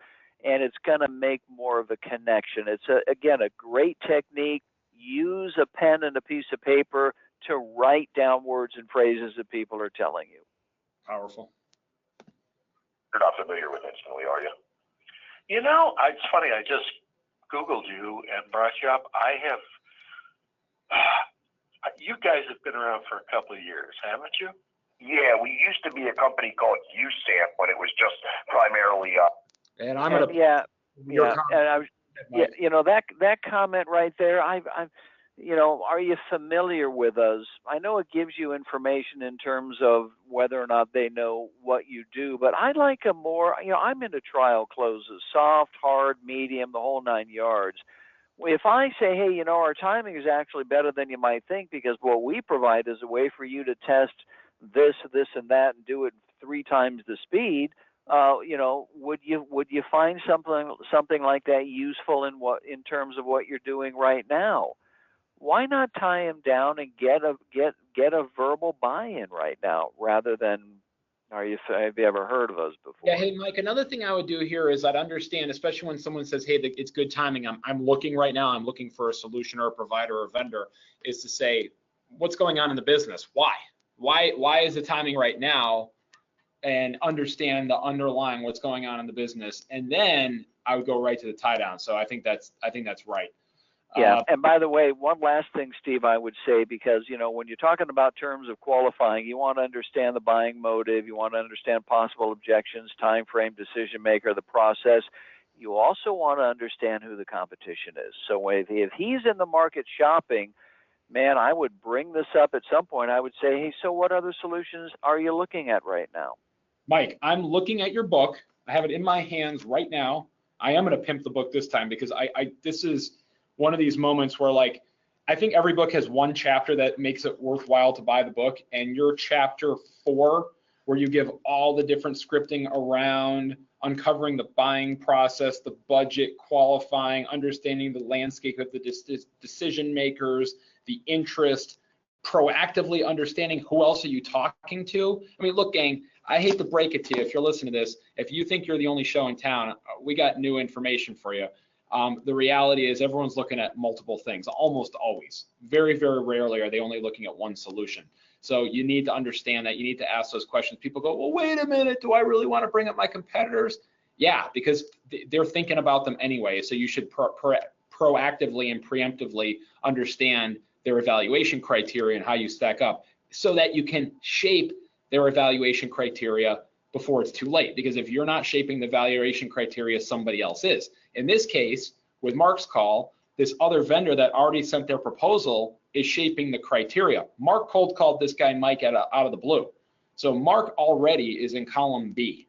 B: and it's going to make more of a connection. It's, again, a great technique. Use a pen and a piece of paper to write down words and phrases that people are telling you.
A: Powerful.
G: You're not familiar with instantly, are you?
H: It's funny. I just Googled you and brought you up. You guys have been around for a couple of years, haven't you?
G: Yeah, we used to be a company called USAMP, but it was just primarily
A: And I'm going to.
B: That comment right there. Are you familiar with us? I know it gives you information in terms of whether or not they know what you do, but I like a more. I'm into trial closes, soft, hard, medium, the whole 9 yards. If I say, hey, our timing is actually better than you might think, because what we provide is a way for you to test this, and that, and do it 3 times the speed. Would you find something like that useful in terms of what you're doing right now? Why not tie him down and get a verbal buy-in right now, rather than Have you ever heard of us before?
A: Yeah, hey, Mike, another thing I would do here is I'd understand, especially when someone says, hey, it's good timing, I'm looking right now, I'm looking for a solution or a provider or a vendor, is to say, what's going on in the business? Why is the timing right now? And understand the underlying what's going on in the business. And then I would go right to the tie down. So I think that's right.
B: Yeah, and by the way, one last thing, Steve, I would say, because, when you're talking about terms of qualifying, you want to understand the buying motive, you want to understand possible objections, time frame, decision maker, the process. You also want to understand who the competition is. So if he's in the market shopping, man, I would bring this up at some point. I would say, hey, so what other solutions are you looking at right now?
A: Mike, I'm looking at your book. I have it in my hands right now. I am going to pimp the book this time because this is one of these moments where, like, I think every book has one chapter that makes it worthwhile to buy the book, and your chapter 4, where you give all the different scripting around uncovering the buying process, the budget, qualifying, understanding the landscape of the decision makers, the interest, proactively understanding who else are you talking to. I mean, look, gang, I hate to break it to you if you're listening to this. If you think you're the only show in town, we got new information for you. The reality is everyone's looking at multiple things, almost always. Very, very rarely are they only looking at one solution. So you need to understand that. You need to ask those questions. People go, well, wait a minute, do I really want to bring up my competitors? Yeah, because they're thinking about them anyway. So you should proactively and preemptively understand their evaluation criteria and how you stack up so that you can shape their evaluation criteria before it's too late. Because if you're not shaping the evaluation criteria, somebody else is. In this case, with Mark's call, this other vendor that already sent their proposal is shaping the criteria. Mark cold called this guy Mike out of the blue. So Mark already is in column B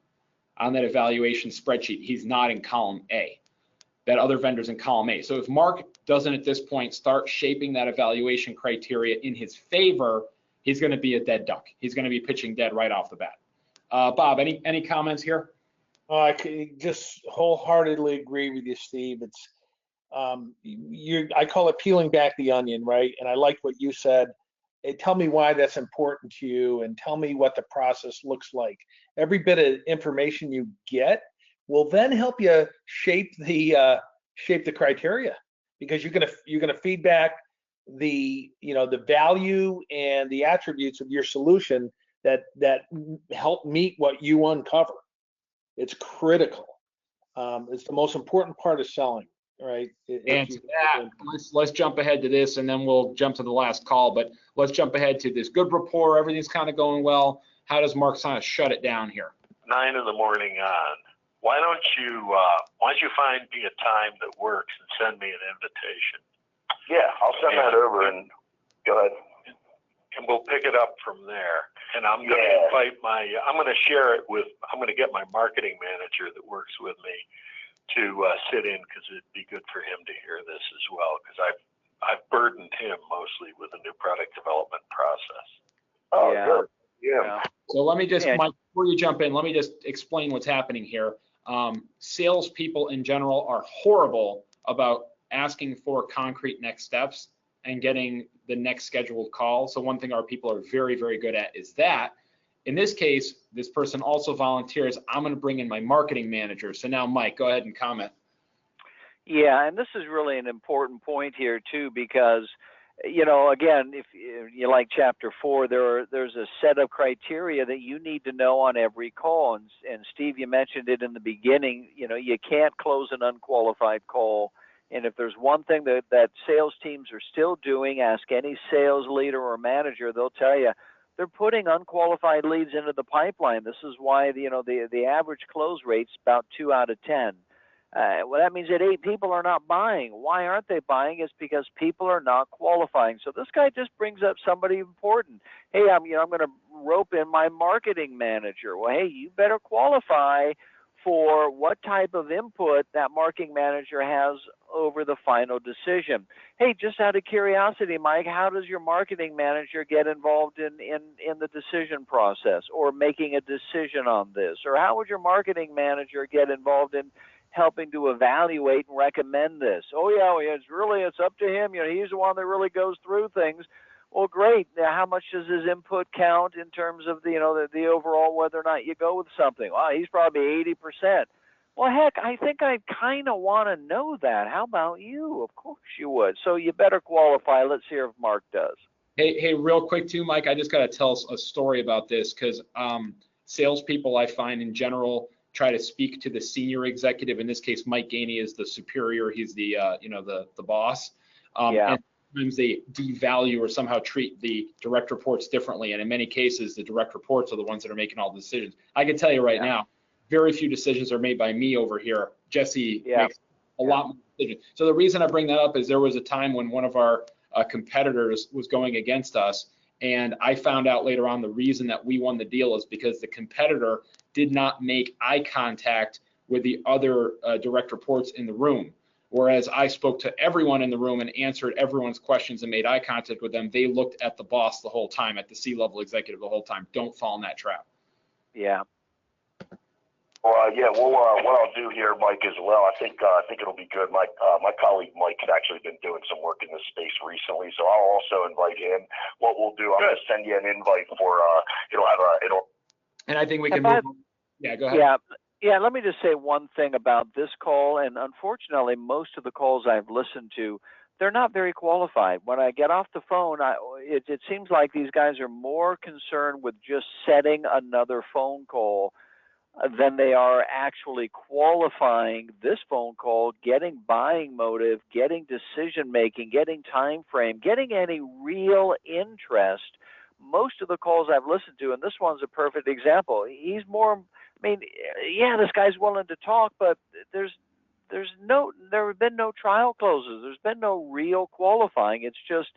A: on that evaluation spreadsheet. He's not in column A. That other vendor's in column A. So if Mark doesn't at this point start shaping that evaluation criteria in his favor, he's going to be a dead duck. He's going to be pitching dead right off the bat. Bob, any comments here?
C: I can just wholeheartedly agree with you, Steve. It's I call it peeling back the onion, right? And I like what you said. Tell me why that's important to you, and tell me what the process looks like. Every bit of information you get will then help you shape the criteria, because you're gonna feedback the the value and the attributes of your solution that help meet what you uncover. It's critical. It's the most important part of selling, right?
A: And to that, let's jump ahead to this, and then we'll jump to the last call. But let's jump ahead to this good rapport. Everything's kind of going well. How does Mark kind of shut it down here?
H: 9 in the morning on. Why don't you find me a time that works and send me an invitation?
G: Yeah, I'll send that over and go ahead.
H: And we'll pick it up from there. And I'm going to invite I'm going to share it with, I'm going to get my marketing manager that works with me to sit in, because it'd be good for him to hear this as well, because I've burdened him mostly with the new product development process.
G: Oh, yeah. Good. Yeah.
A: So let me just, Mike, before you jump in, let me just explain what's happening here. Salespeople in general are horrible about asking for concrete next steps and getting the next scheduled call. So one thing our people are very, very good at is that. In this case, this person also volunteers, I'm going to bring in my marketing manager. So now, Mike, go ahead and comment.
B: Yeah, and this is really an important point here too, because again, if you like chapter 4, there's a set of criteria that you need to know on every call. And Steve, you mentioned it in the beginning. You can't close an unqualified call. And if there's one thing that sales teams are still doing, ask any sales leader or manager, they'll tell you they're putting unqualified leads into the pipeline. This is why the average close rate's about 2 out of 10. Well, that means that 8 people are not buying. Why aren't they buying? It's because people are not qualifying. So this guy just brings up somebody important. Hey, I'm going to rope in my marketing manager. Well, hey, you better qualify for what type of input that marketing manager has over the final decision. Hey, just out of curiosity, Mike, how does your marketing manager get involved in the decision process or making a decision on this? Or how would your marketing manager get involved in helping to evaluate and recommend this? Oh yeah, it's up to him. He's the one that really goes through things. Well, great. Now, how much does his input count in terms of the overall whether or not you go with something? Well, he's probably 80%. Well, heck, I think I kind of want to know that. How about you? Of course you would. So you better qualify. Let's hear if Mark does.
A: Hey, real quick too, Mike, I just got to tell a story about this because salespeople, I find in general, try to speak to the senior executive. In this case, Mike Gainey is the superior. He's the the boss. And sometimes they devalue or somehow treat the direct reports differently. And in many cases, the direct reports are the ones that are making all the decisions. I can tell you right now, very few decisions are made by me over here. Jesse makes a lot more decisions. So the reason I bring that up is there was a time when one of our competitors was going against us, and I found out later on the reason that we won the deal is because the competitor did not make eye contact with the other direct reports in the room. Whereas I spoke to everyone in the room and answered everyone's questions and made eye contact with them. They looked at the boss the whole time, at the C-level executive the whole time. Don't fall in that trap.
B: Yeah.
G: Well, what I'll do here, Mike, as well. I think it'll be good. My colleague Mike's actually been doing some work in this space recently, so I'll also invite him. What we'll do, I'm going to send you an invite for it'll.
A: And I think we can move. Yeah, go ahead.
B: Yeah. Let me just say one thing about this call, and unfortunately, most of the calls I've listened to, they're not very qualified. When I get off the phone, it seems like these guys are more concerned with just setting another phone call than they are actually qualifying this phone call, getting buying motive, getting decision making, getting time frame, getting any real interest. Most of the calls I've listened to, and this one's a perfect example, he's more, this guy's willing to talk, but there have been no trial closes. There's been no real qualifying. It's just,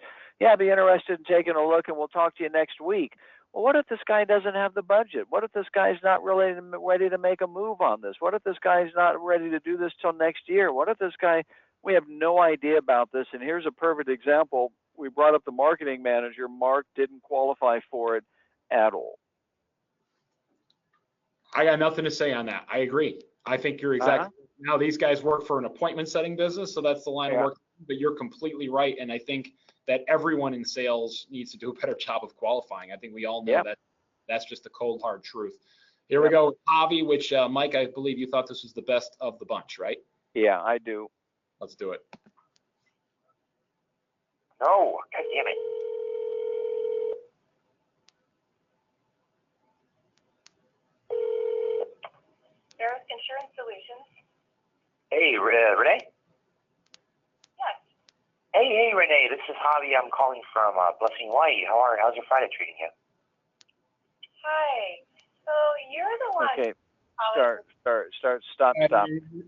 B: I'd be interested in taking a look and we'll talk to you next week. Well, what if this guy doesn't have the budget? What if this guy's not really ready to make a move on this? What if this guy's not ready to do this till next year? What if this guy, we have no idea about this? And here's a perfect example. We brought up the marketing manager. Mark didn't qualify for it at all.
A: I got nothing to say on that. I agree. I think you're exactly. Now these guys work for an appointment setting business, so that's the line of work. But you're completely right, and I think that everyone in sales needs to do a better job of qualifying. I think we all know that that's just the cold hard truth. Here we go with Javi, which Mike, I believe you thought this was the best of the bunch, right?
B: Yeah, I do.
A: Let's do it.
F: No, God damn it.
E: Verisk Insurance Solutions.
F: Hey, Renee?
E: Yes.
F: Hey, Renee, this is Javi. I'm calling from Blessing White. How's your Friday treating you?
E: Hi. So you're the one.
B: Okay. Stop.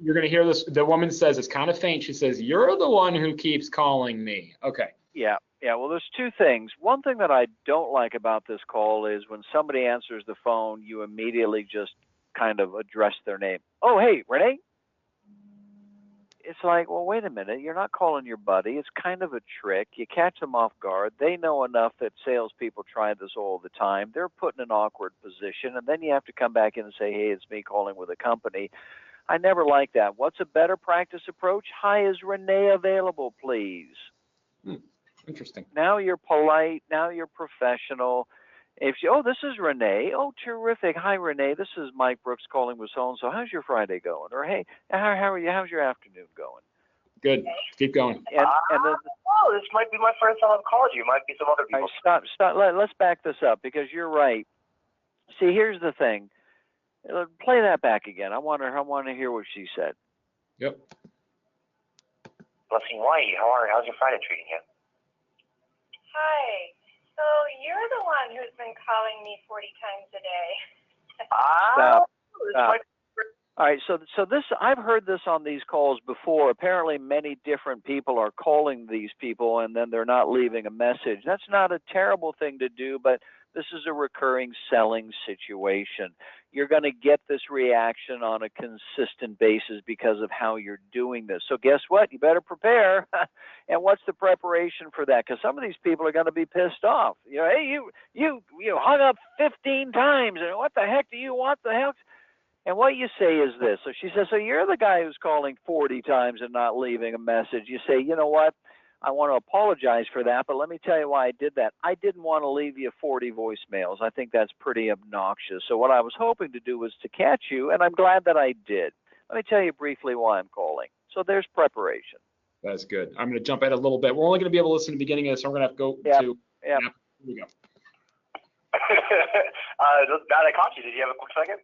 A: You're going to hear this. The woman says, it's kind of faint. She says, you're the one who keeps calling me. Okay.
B: Yeah. Well, there's two things. One thing that I don't like about this call is when somebody answers the phone, you immediately just kind of address their name. Oh, hey, Renee? It's like, well, wait a minute. You're not calling your buddy. It's kind of a trick. You catch them off guard. They know enough that salespeople try this all the time. They're put in an awkward position, and then you have to come back in and say, hey, it's me calling with a company. I never like that. What's a better practice approach? Hi, is Renee available, please?
A: Interesting.
B: Now you're polite. Now you're professional. If you, this is Renee. Oh, terrific. Hi, Renee. This is Mike Brooks calling with so-and-so. How's your Friday going? Or, hey, how are you? How's your afternoon going?
A: Good. Keep going.
B: And then,
F: this might be my first time I've called you. It might be some other people.
B: Stop. Let's back this up because you're right. See, here's the thing. Play that back again. I want to hear what she said.
A: Yep.
F: Blessing White, how's your Friday treating you?
E: Hi. So you're the one who's been calling me 40 times a day.
B: Stop. All right, so this, I've heard this on these calls before. Apparently many different people are calling these people and then they're not leaving a message. That's not a terrible thing to do, but this is a recurring selling situation. You're going to get this reaction on a consistent basis because of how you're doing this. So guess what? You better prepare. And what's the preparation for that? Because some of these people are going to be pissed off. You know, hey, you hung up 15 times, and what the heck do you want? The heck? And what you say is this. So she says, so you're the guy who's calling 40 times and not leaving a message. You say, you know what? I want to apologize for that, but let me tell you why I did that. I didn't want to leave you 40 voicemails. I think that's pretty obnoxious. So what I was hoping to do was to catch you, and I'm glad that I did. Let me tell you briefly why I'm calling. So there's preparation.
A: That's good. I'm going to jump ahead a little bit. We're only going to be able to listen to the beginning of this, so we're going to have to go to.
B: Yeah.
A: Here we go.
F: Now that I caught you, did you have a quick second?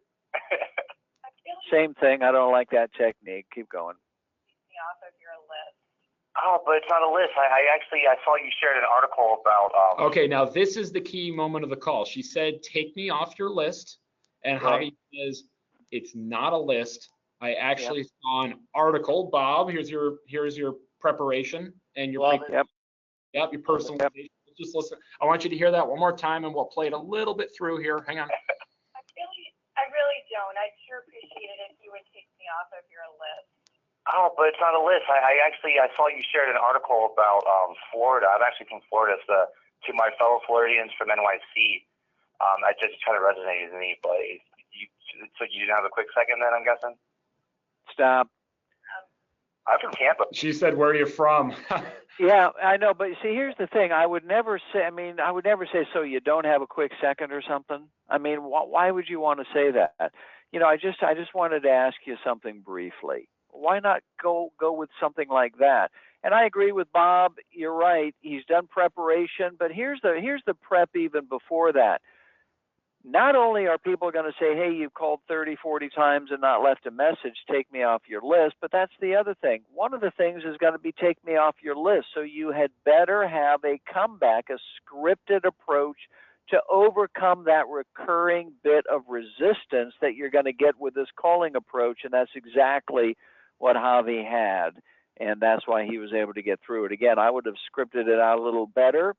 B: Same thing. I don't like that technique. Keep going.
E: Off of your list.
F: Oh, but it's not a list. I saw you shared an article about.
A: Okay, now this is the key moment of the call. She said, "Take me off your list," and
B: Right.
A: Javi says, "It's not a list. I actually saw an article." Bob, here's your preparation and your
C: Love it.
A: Yep, your personalization. Just listen. I want you to hear that one more time, and we'll play it a little bit through here. Hang on.
E: I really don't. I'd sure appreciate it if you would take me off of your list.
F: Oh, but it's not a list. I saw you shared an article about Florida. I'm actually from Florida. So to my fellow Floridians from NYC, that just kind of resonated with me. But so you didn't have a quick second then, I'm guessing?
B: Stop.
F: I'm from Tampa.
A: She said, "Where are you from?"
B: Yeah, I know, but see, here's the thing. I would never say, so you don't have a quick second or something. I mean, why would you want to say that? You know, I just wanted to ask you something briefly. Why not go with something like that? And I agree with Bob. You're right. He's done preparation, but here's the prep even before that. Not only are people going to say, hey, you've called 30, 40 times and not left a message, take me off your list, but that's the other thing. One of the things is going to be take me off your list. So you had better have a comeback, a scripted approach to overcome that recurring bit of resistance that you're going to get with this calling approach, and that's exactly what Javi had, and that's why he was able to get through it. Again, I would have scripted it out a little better,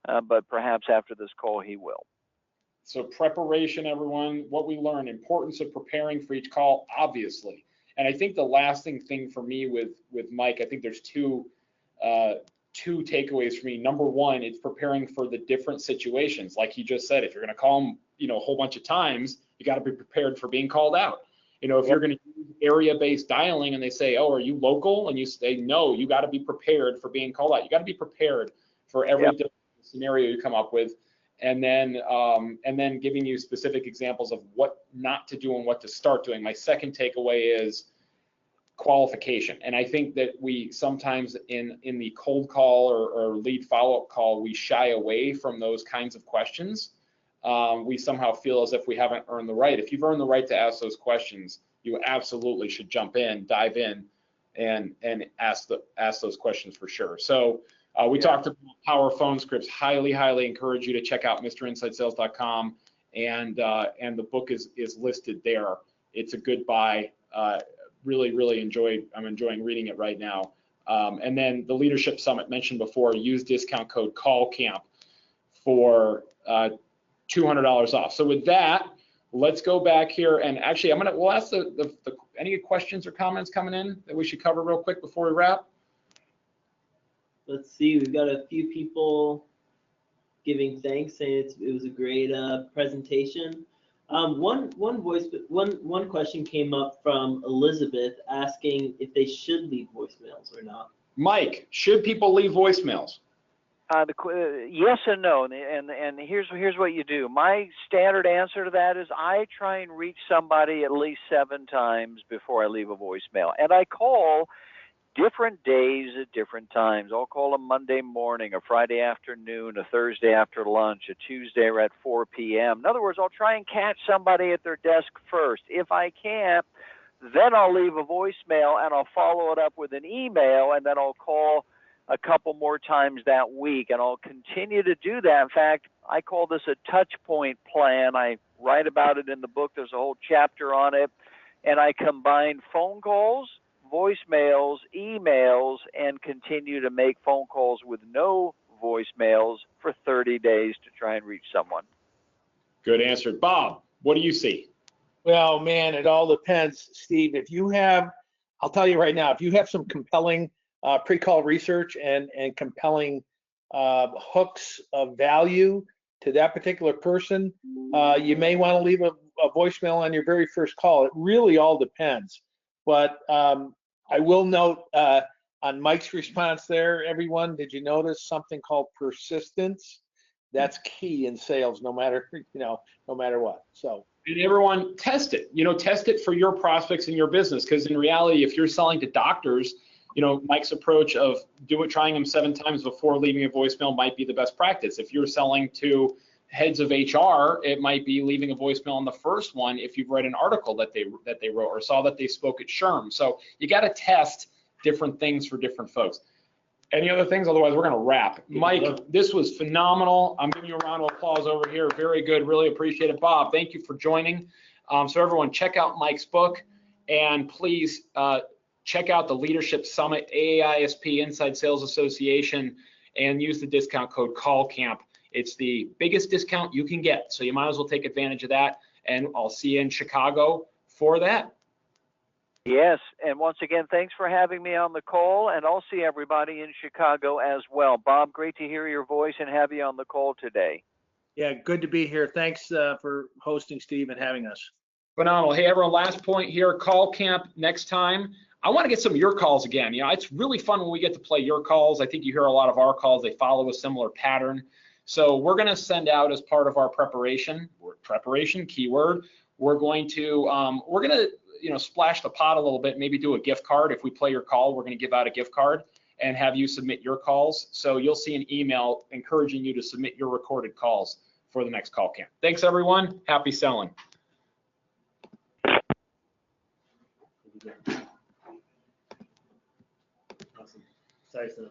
B: but perhaps after this call he will.
A: So preparation, everyone, what we learn, importance of preparing for each call, obviously. And I think the lasting thing for me with Mike, I think there's two takeaways for me. Number one, it's preparing for the different situations. Like he just said, if you're going to call him, a whole bunch of times, you got to be prepared for being called out. If you're going to use area-based dialing and they say, oh, are you local? And you say, no, you got to be prepared for being called out. You got to be prepared for every different scenario you come up with. And then giving you specific examples of what not to do and what to start doing. My second takeaway is qualification. And I think that we sometimes in the cold call or lead follow-up call, we shy away from those kinds of questions. We somehow feel as if we haven't earned the right. If you've earned the right to ask those questions, you absolutely should jump in, dive in, and ask those questions for sure. So we talked about power phone scripts. Highly encourage you to check out MrInsideSales.com, and the book is listed there. It's a good buy. Really I'm enjoying reading it right now. And then the Leadership Summit mentioned before, use discount code CALLCAMP for $200 off. So with that, let's go back here, and actually we'll ask the any questions or comments coming in that we should cover real quick before we wrap.
D: Let's see, we've got a few people giving thanks, saying it was a great presentation. One question came up from Elizabeth asking if they should leave voicemails or not.
A: Mike, should people leave voicemails?
B: Yes and no, and here's what you do. My standard answer to that is I try and reach somebody at least 7 times before I leave a voicemail, and I call different days at different times. I'll call a Monday morning, a Friday afternoon, a Thursday after lunch, a Tuesday at 4 p.m. In other words, I'll try and catch somebody at their desk first. If I can't, then I'll leave a voicemail and I'll follow it up with an email, and then I'll call a couple more times that week, and I'll continue to do that. In fact, I call this a touch point plan. I write about it in the book. There's a whole chapter on it, and I combine phone calls, voicemails, emails, and continue to make phone calls with no voicemails for 30 days to try and reach someone.
A: Good answer. Bob, what do you see?
C: Well, man, it all depends, Steve. I'll tell you right now, if you have some compelling pre-call research and compelling hooks of value to that particular person, you may want to leave a voicemail on your very first call. It really all depends. But I will note, on Mike's response there, everyone, did you notice something called persistence? That's key in sales, no matter what. So.
A: And everyone test it. Test it for your prospects and your business, because in reality, if you're selling to doctors, Mike's approach of trying them 7 times before leaving a voicemail might be the best practice. If you're selling to heads of HR, it might be leaving a voicemail on the first one if you've read an article that they wrote or saw that they spoke at SHRM. So you got to test different things for different folks. Any other things? Otherwise, we're going to wrap. Mike, this was phenomenal. I'm giving you a round of applause over here. Very good. Really appreciate it. Bob, thank you for joining. So everyone, check out Mike's book, and please check out the Leadership Summit, AAISP Inside Sales Association, and use the discount code CALLCAMP. It's the biggest discount you can get, so you might as well take advantage of that, and I'll see you in Chicago for that.
B: Yes, and once again, thanks for having me on the call, and I'll see everybody in Chicago as well. Bob, great to hear your voice and have you on the call today.
C: Yeah, good to be here. Thanks for hosting, Steve, and having us.
A: Phenomenal. Hey, everyone, last point here, call camp next time. I want to get some of your calls again. It's really fun when we get to play your calls. I think you hear a lot of our calls. They follow a similar pattern. So we're going to send out, as part of our preparation keyword, we're going to splash the pot a little bit, maybe do a gift card. If we play your call, we're going to give out a gift card and have you submit your calls. So you'll see an email encouraging you to submit your recorded calls for the next call camp. Thanks, everyone. Happy selling.
D: Awesome. Sorry, Sam.